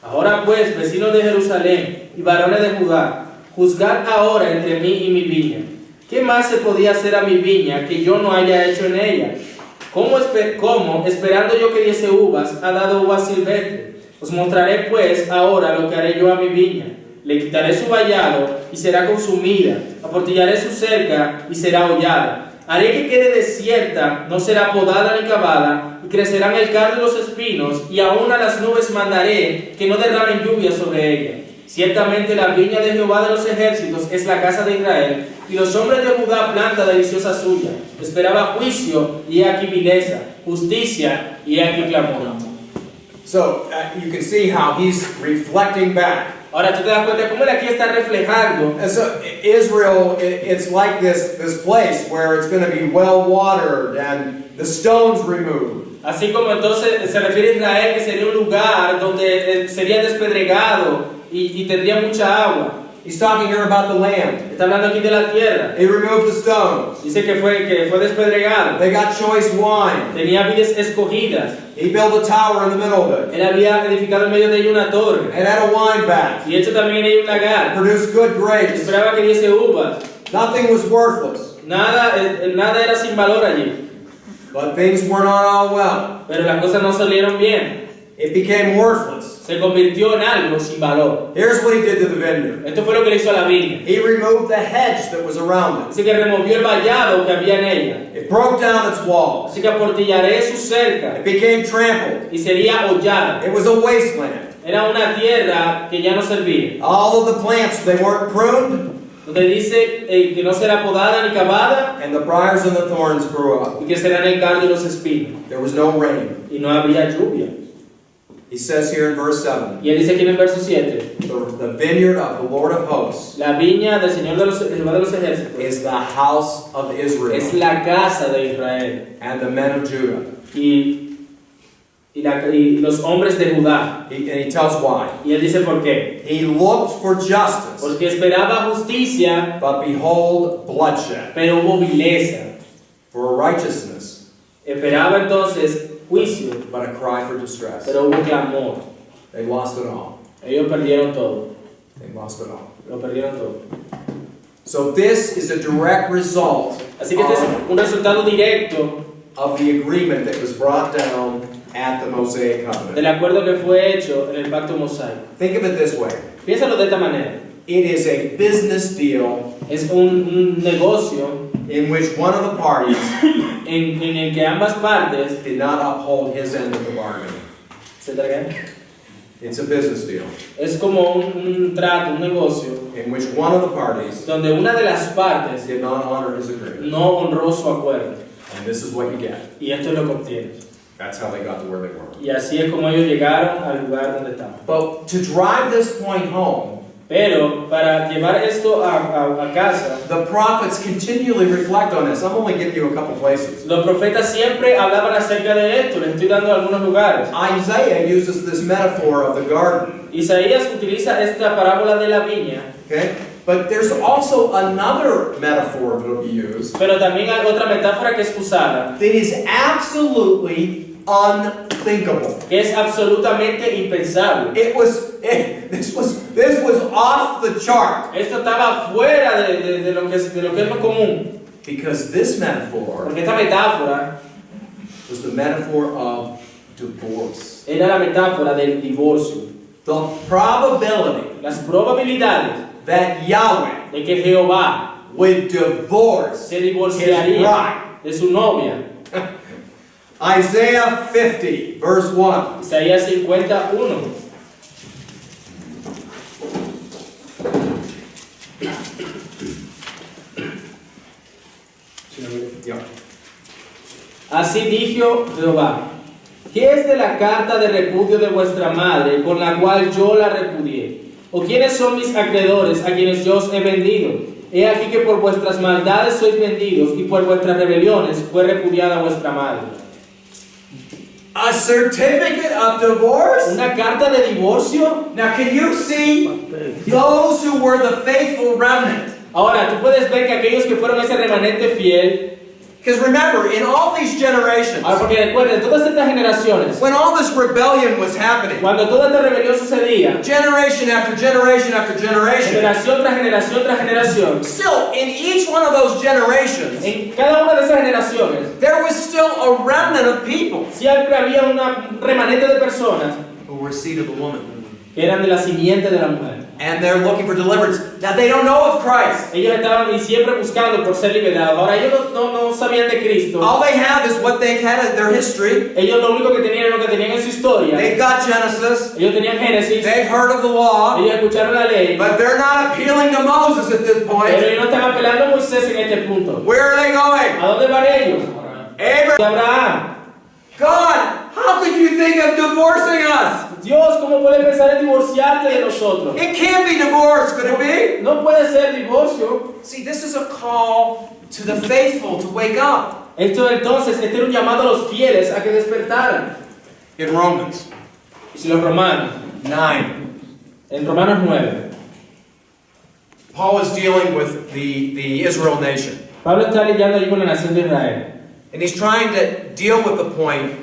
Ahora pues, vecinos de Jerusalén y varones de Judá, juzgad ahora entre mí y mi viña. ¿Qué más se podía hacer a mi viña que yo no haya hecho en ella? ¿Cómo, esperando yo que diese uvas, ha dado uvas silvestres? Os mostraré pues ahora lo que haré yo a mi viña. Le quitaré su vallado y será consumida, aportillaré su cerca y será hollada. Haré que quede desierta, no será podada ni cavada, y crecerán el cardo y los espinos, y aún a las nubes mandaré que no derramen lluvia sobre ella. Ciertamente la viña de Jehová de los ejércitos es la casa de Israel, y los hombres de Judá planta deliciosa suya. Esperaba juicio, y he aquí vileza, justicia, y he aquí clamor. So you can see how he's reflecting back. Ahora tú te das cuenta cómo él aquí está reflejando. And so Israel, it's like this place where it's going to be well watered and the stones removed. Así como entonces se refiere a Israel, que sería un lugar donde sería despedregado y tendría mucha agua. He's talking here about the land. Está hablando aquí de la tierra. He removed the stones. Dice que fue despedregado. They got choice wine. Tenía vides escogidas. He built a tower in the middle of it. Él había edificado en medio de ella una torre. It had a wine vat. Y hecho también en ella un lagar. Produced good grapes. Esperaba que diese uvas. Nothing was worthless. Nada era sin valor allí. But things were not all well. Pero las cosas no salieron bien. It became worthless. Se convirtió en algo sin valor. Here's what he did to the vineyard. Esto fue lo que le hizo a la viña. He removed the hedge that was around it. Así que removió el vallado que había en ella. It broke down its walls. Así que aportillaré su cerca It became trampled. y sería hollada. It was a wasteland. Era una tierra que ya no servía. All of the plants, they weren't pruned. Donde dice que no será podada ni cavada And the briars and the thorns grew up. y que serán el cardo y los espinos. There was no rain. Y no había lluvia. He says here in verse 7, Y él dice aquí en el verso 7, the vineyard of the Lord of hosts la viña del Señor Jehová de los ejércitos is the house of es Israel la casa de Israel and the men of Judah. y los hombres de Judá. And he tells why. Y él dice por qué. He looked for justice, Porque esperaba justicia, but behold bloodshed. pero hubo vileza. For righteousness, Esperaba entonces juicio, but a cry for distress. pero hubo clamor. They lost it all. Ellos perdieron todo. They lost it all. Lo perdieron todo. So this is a direct result Así que este es un resultado directo of the agreement that was brought down at the Mosaic covenant. del acuerdo que fue hecho en el pacto mosaico. Think of it this way. Piénsalo de esta manera. It is a business deal Es un negocio in which one of the parties en el que ambas partes did not uphold his end of the bargain. ¿se entregan? It's a business deal Es como un trato, un negocio in which one of the parties donde una de las partes did not honor his agreement. no honró su acuerdo. And this is what you get. Y esto es lo que obtienes. That's how they got to where they were. Y así es como ellos llegaron al lugar donde estaban. But to drive this point home, Pero para llevar esto a casa, the prophets continually reflect on this. I'm only giving you a couple places. los profetas siempre hablaban acerca de esto. Les estoy dando algunos lugares. Isaiah uses this metaphor of the garden. Isaías utiliza esta parábola de la viña, Okay? But there's also another metaphor that will be used pero también hay otra metáfora que es usada, that is absolutely unthinkable. que es absolutamente impensable. This was off the chart. Esto estaba fuera de lo que es lo común. Because this metaphor Porque esta metáfora was the metaphor of divorce. era la metáfora del divorcio. The probability Las probabilidades that Yahweh de que Jehová would divorce se his divorciaría bride. de su novia. Isaiah 50, verse 1. Isaías 51. Yeah. Así dijo Jehová: ¿qué es de la carta de repudio de vuestra madre con la cual yo la repudié? ¿O quiénes son mis acreedores a quienes yo os he vendido? He aquí que por vuestras maldades sois vendidos y por vuestras rebeliones fue repudiada vuestra madre. A certificate of divorce? ¿Una carta de divorcio? Now, can you see those who were the faithful remnant? Ahora, tú puedes ver que aquellos que fueron ese remanente fiel, Because remember, in all these generations, ahora porque recuerden, todas estas generaciones, when all this rebellion was happening, cuando toda esta rebelión sucedía, generation after generation after generation, generación tras generación tras generación, still in each one of those generations, en cada una de esas generaciones, there was still a remnant of people siempre había un remanente de personas who were seed of the woman. que eran de la simiente de la mujer. and they're looking for deliverance. Now they don't know of Christ. Ellos estaban y siempre buscando por ser liberados. Ahora ellos no sabían de Cristo. All they have is what they've had in their history. Ellos lo único que tenían era lo que tenían en su historia. They've got Genesis. Ellos tenían Génesis. They've heard of the law. Ellos escucharon la ley. But they're not appealing to Moses at this Pero point. ellos no estaban apelando a Moisés en este punto. Where are they going? ¿A dónde van ellos? Abraham. De Abraham. God, how could you think of divorcing us? Dios, ¿cómo puede pensar en divorciarte de nosotros? It can't be divorce, could it be? No puede ser divorcio. See, this is a call to the faithful to wake up. Esto entonces, este era un llamado a los fieles a que despertaran. In Romans Y si los romanos, 9, en Romanos 9, Paul is dealing with the Israel nation. Pablo está lidiando allí con la nación de Israel. And he's trying to deal with the point,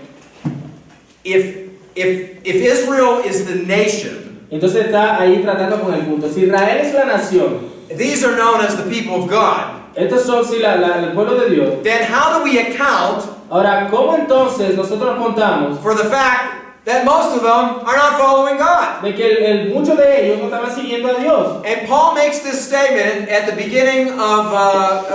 if Israel is the nation, Entonces está ahí tratando con el punto. Si Israel es la nación, these are known as the people of God, estos son el pueblo de Dios. then how do we account Ahora, ¿cómo entonces nosotros contamos for the fact that most of them are not following God? de que muchos de ellos no estaban siguiendo a Dios? And Paul makes this statement at the beginning of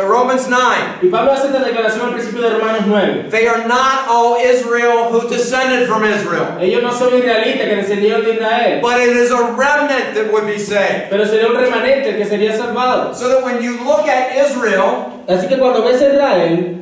Romans 9. Y Pablo hace esta declaración al principio de Romanos 9. They are not all Israel who descended from Israel, Ellos no son israelitas que descendieron de Israel, but it is a remnant that would be saved. pero sería un remanente el que sería salvado. So that when you look at Israel, Así que cuando ves a Israel,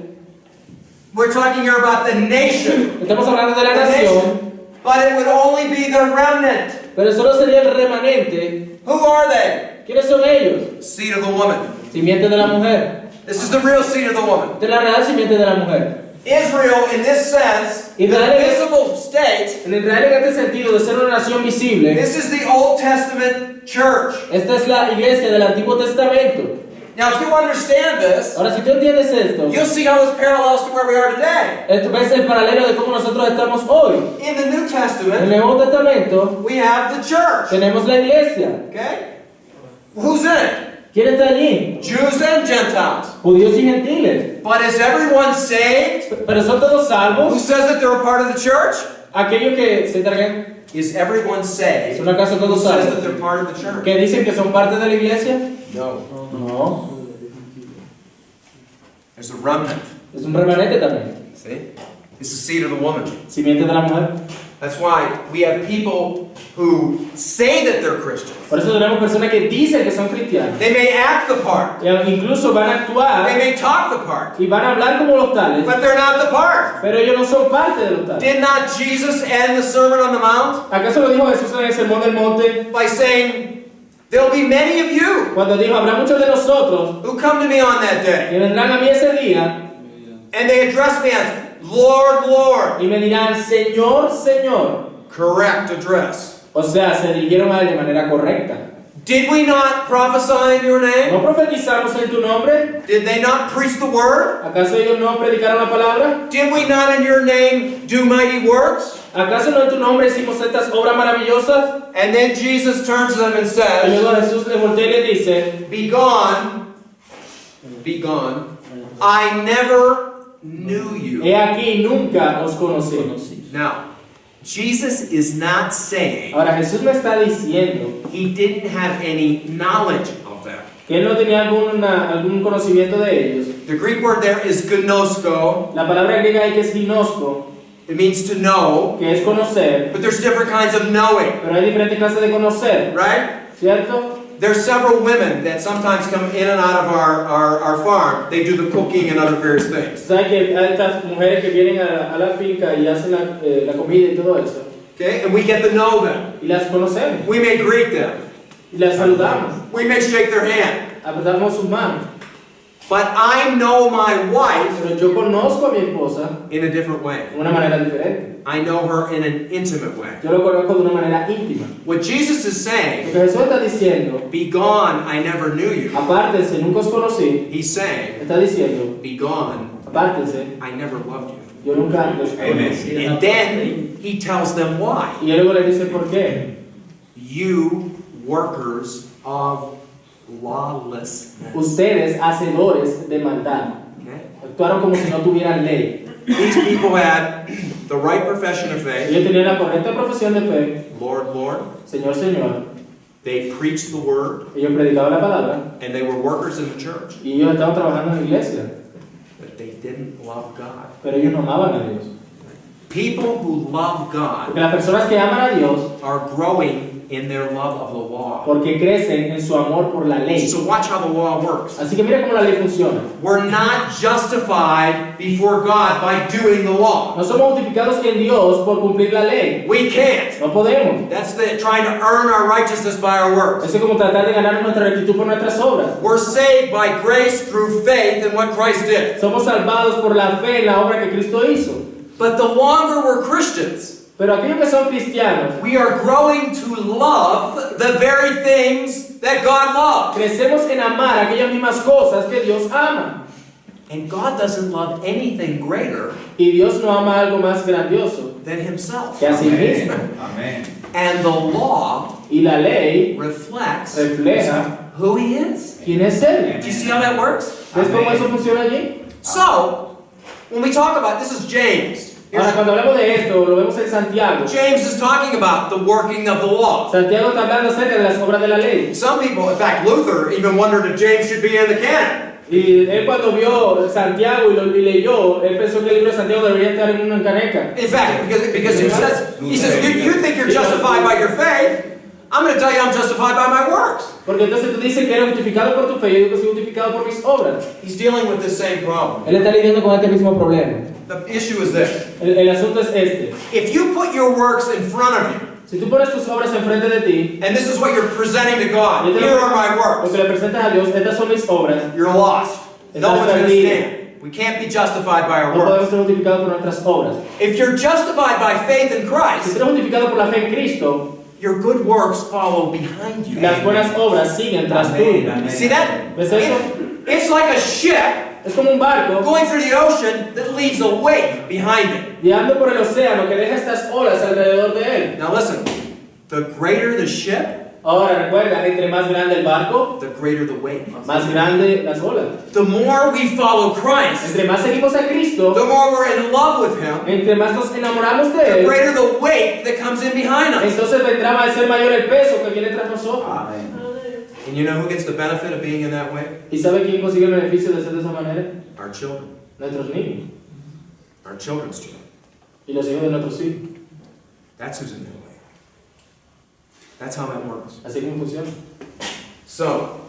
we're talking here about the nation. estamos hablando de la The nación, nation. But it would only be the remnant. pero solo sería el remanente. Who are they? ¿Quiénes son ellos? Seed of the woman. Simiente de la mujer. This is the real seed of the woman. De la real simiente de la mujer. Israel, in this sense, the Israel- visible state, En Israel, en este sentido de ser una nación visible, this is the Old Testament church. esta es la iglesia del Antiguo Testamento. Now, if you understand this, Ahora, si tú entiendes esto, you'll see how this parallels to where we are today. esto ves el paralelo de cómo nosotros estamos hoy. In the New En el Testament, Nuevo Testamento we have the church. tenemos la iglesia. Okay? Who's in it? ¿Quién está allí? Jews and Gentiles. Judíos y gentiles. But is everyone saved? Pero son todos Who salvos. says that they're a part of the church? Aquellos que se encargan, Is everyone saved? ¿son acaso Who todos says that salvos? they're part of the church? ¿Que dicen que son parte de la iglesia? No. No. There's a remnant. Es un remanente también. See? It's the seed of the woman. Simiente de la mujer. That's why we have people who say that they're Christians. Por eso tenemos personas que dicen que son cristianos. They may act the part. E incluso van a They actuar may talk the part. y van a hablar como los tales. But they're not the part. Pero ellos no son parte de los tales. Did not Jesus end the Sermon on the Mount ¿Acaso lo dijo Jesús en el Sermón del Monte? by saying, there'll be many of you Cuando dijo, habrá muchos de nosotros who come to me on that day, que vendrán a mí ese día and they address me as Lord, Lord. y me dirán, Señor, Señor. Correct address. O sea, se dirigieron a él de manera correcta. Did we not prophesy in your name? ¿No profetizamos en tu nombre? Did they not preach the word? ¿Acaso ellos no predicaron la palabra? Did we not in your name do mighty works? ¿Acaso no en tu nombre hicimos estas obras maravillosas? And then Jesus turns to them and Y says, luego Jesús le voltea y le dice, be gone, I never knew you. he aquí, nunca os conocí. Now, Jesus is not saying Ahora Jesús me está diciendo he didn't have any knowledge of them. que él no tenía algún conocimiento de ellos. The Greek word there is gnosko. La palabra griega ahí que es ginosco, It means to know, que es conocer, but there's different kinds of knowing, pero hay diferentes clases de conocer, right? ¿cierto? There's several women that sometimes come in and out of our farm. They do the cooking and other various things. ¿Sabes que hay estas mujeres que vienen a la finca y hacen la comida y todo eso? Okay? And we get to know them. Y las conocemos, We may greet them. y las saludamos, We may shake their hand. apretamos sus manos. But I know my wife Pero yo conozco a mi esposa in a different way. de una manera diferente. I know her in an intimate way. Yo lo conozco de una manera íntima. What Jesus is Lo saying, que Jesús está diciendo, be gone, I never knew you. apártense, nunca os conocí, He's saying, está diciendo, be gone, apártense, I never loved you. yo nunca los conocí. And then he tells them why. Y luego le dice, ¿por qué? You workers of lawlessness. Ustedes, hacedores de maldad, Okay? actuaron como si no tuvieran ley. These people had the right profession of faith. Ellos tenían la correcta profesión de fe, Lord, Lord. Señor, Señor. They preached the word, Ellos predicaban la palabra and they were workers in the church. y ellos estaban trabajando en la iglesia, But they didn't love God. pero ellos no amaban a Dios. People who love God Porque las personas que aman a Dios, are growing in their love of the law. porque crecen en su amor por la ley. So watch how the law works. Así que mira cómo la ley funciona. We're not justified before God by doing the law. No somos justificados en Dios por cumplir la ley. We can't. No podemos. That's trying to earn our righteousness by our works. Eso es como tratar de ganar nuestra rectitud por nuestras obras. We're saved by grace through faith in what Christ did. Somos salvados por la fe en la obra que Cristo hizo. But the longer we're Christians, Pero aquellos que son cristianos, we are growing to love the very things that God loves. crecemos en amar aquellas mismas cosas que Dios ama. And God doesn't love anything greater Y Dios no ama algo más grandioso than Himself. que a sí mismo. Amén. And the law Y la ley reflects refleja who He is. quién es Él. Do you see how that works? ¿Ves cómo eso funciona allí? So, when we talk about this is James. Ahora, cuando hablamos de esto, lo vemos en Santiago. James is talking about the working of the law. Santiago está hablando acerca de las obras de la ley. Some people, in fact, Luther even wondered if James should be in the canon. Y él cuando vio Santiago y leyó, él pensó que el libro de Santiago debería estar en una caneca. In fact, because he says you think you're justified by your faith. I'm going to tell you I'm justified by my works. Porque entonces tú dices que eres justificado por tu fe y yo digo que soy justificado por mis obras. He's dealing with the same problem. Él está lidiando con este mismo problema. The issue is this. El asunto es este. If you put your works in front of you, Si tú pones tus obras enfrente de ti, and this is what you're presenting to God, y here are my lo works, que le presentas a Dios, estas son mis obras, you're lost. No one's going to perdido. stand. We can't be justified by our No podemos works. ser justificados por nuestras obras. If you're justified by faith in Si Christ, tú eres justificado por la fe en Cristo, your good works follow behind you. las buenas obras siguen tras tuyo. You see that? ¿Ves eso? It's like a ship Es como un barco going through the ocean that leaves a wake behind it. guiando por el océano que deja estas olas alrededor de él. Now listen, the greater the ship, Ahora recuerda, entre más grande el barco, the greater the wake. más grande las olas. The more we follow Christ, Entre más seguimos a Cristo, the more we're in love with Him, entre más nos enamoramos de the Él, greater the weight that comes in behind us. entonces vendrá a ser mayor el peso que viene tras nosotros. Amén. And you know who gets the benefit of being in that way? ¿Y sabe quién consigue el beneficio de ser de esa manera? Our children. Nuestros niños Our children's children. y los hijos de nuestros hijos. That's who's in that way. That's how that works. Así como funciona. So,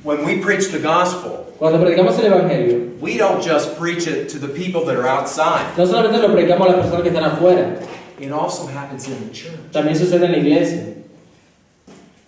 when we preach the gospel, Cuando predicamos el Evangelio, we don't just preach it to the people that are outside. no solamente lo predicamos a las personas que están afuera, It also happens in the church. también sucede en la iglesia.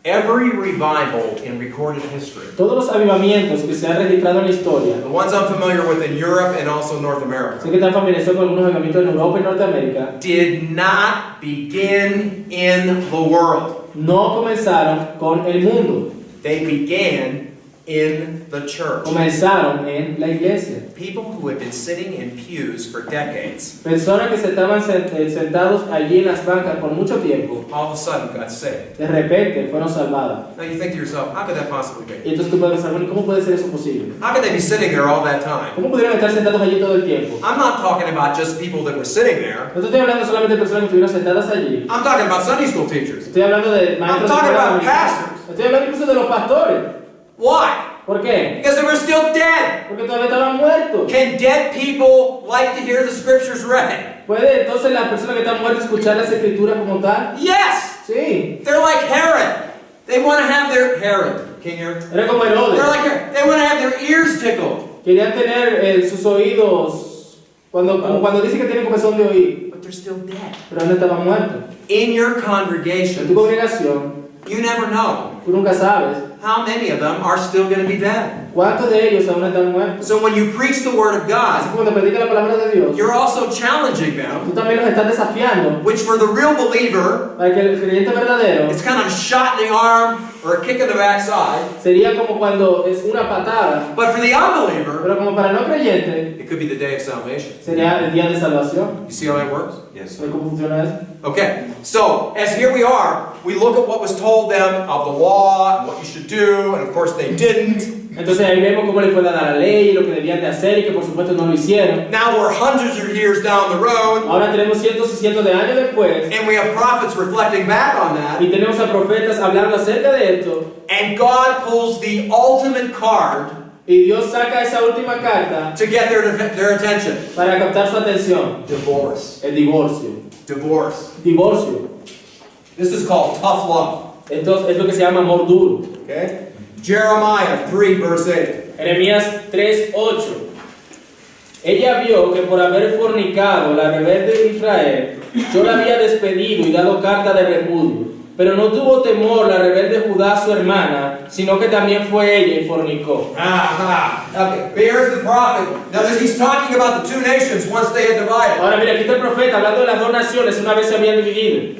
Every revival in recorded history, Todos los avivamientos que se han registrado en la historia, the ones I'm familiar with in Europe and also North sé America, que están familiarizados con algunos avivamientos en Europa y Norteamérica, did not begin in the world. no comenzaron con el mundo, They began in the church. comenzaron en la iglesia. People who had been sitting in pews for decades, Personas que se estaban sentados allí en las bancas por mucho tiempo, all of a sudden got saved. de repente fueron salvadas. Now you think to yourself, how could that possibly be? Y entonces tú puedes pensar, bueno, ¿y cómo puede ser eso posible? How could they be sitting there all that time? ¿Cómo pudieron estar sentados allí todo el tiempo? I'm not talking about just people that were sitting there. No estoy hablando solamente de personas que estuvieron sentadas allí. I'm talking about Sunday school teachers. Estoy hablando de maestros de talking escuela about dominical. pastors. Estoy hablando incluso de los pastores. Why? ¿Por qué? Because they were still dead. Porque todavía estaban muertos. Can dead people like to hear the scriptures read? ¿Puede entonces la persona que está muerta escuchar las escrituras como tal? Yes! Sí. They're like Herod. They want to have their Herod, King Herod. Era como Herodes. They're like Herod. They want to have their ears tickled. Querían tener sus oídos, como cuando dice que tienen comezón de oír, But they're still dead. pero no estaban muertos. In your En tu congregation, congregación, you never know tú nunca sabes how many of them are still going to be dead. cuántos de ellos aún están muertos. So when you preach the word of Así God, que cuando predica la palabra de Dios, you're also challenging them, tú también los estás desafiando which for the real believer, para que el creyente verdadero it's kind of a shot in the arm or a kick in the backside. sería como cuando es una patada, But for the unbeliever, pero como para el no creyente it could be the day of salvation. sería el día de salvación. You see how that works? Yes. ¿Sabes cómo funciona eso? Okay, so as here we are, we look at what was told them of the law and what you should do, and of course they didn't. Entonces ahí vemos cómo le fue dada la ley, lo que debían de hacer y que por supuesto no lo hicieron. Now we're hundreds of years down the road, Ahora tenemos cientos y cientos de años después and we have prophets reflecting back on that, y tenemos a profetas hablando acerca de esto and God pulls the ultimate card y Dios saca esa última carta to get their attention. para captar su atención. Divorce. El divorcio. Divorce. Divorcio. This is called tough love. Entonces es lo que se llama amor duro. Okay? Jeremiah 3, verse 8. Jeremías 3:8. Ella vio que por haber fornicado la rebelde de Israel, yo la había despedido y dado carta de repudio. Pero no tuvo temor la rebelde Judá, su hermana, sino que también fue ella y fornicó. Okay, but here's the prophet. Now he's talking about the two nations once they had divided. Ahora mira, aquí está el profeta hablando de las dos naciones una vez se habían dividido.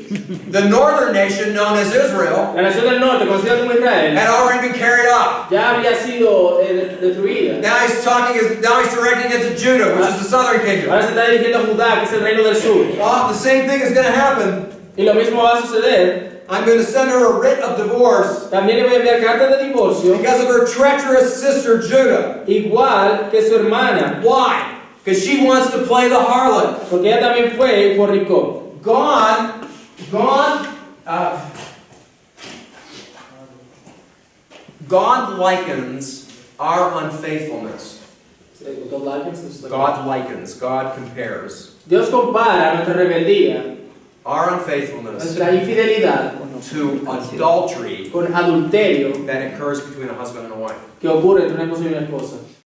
The northern nation, known as Israel, La nación del norte, conocida como Israel, had already been carried off. ya había sido destruida. Now he's directing it to Judah, which is the southern kingdom. Ahora se está dirigiendo a Judá, que es el reino del sur. Well, the same thing is going to happen. Y lo mismo va a suceder. I'm going to send her a writ of divorce También le voy a enviar cartas de divorcio, because of her treacherous sister Judah. igual que su hermana, Why? Because she wants to play the harlot. porque ella también fue y fornicó. God likens our unfaithfulness. God compares Dios compara nuestra rebeldía, our unfaithfulness nuestra infidelidad, to adultery con adulterio that occurs between a husband and a wife. que ocurre entre un esposo y una esposa.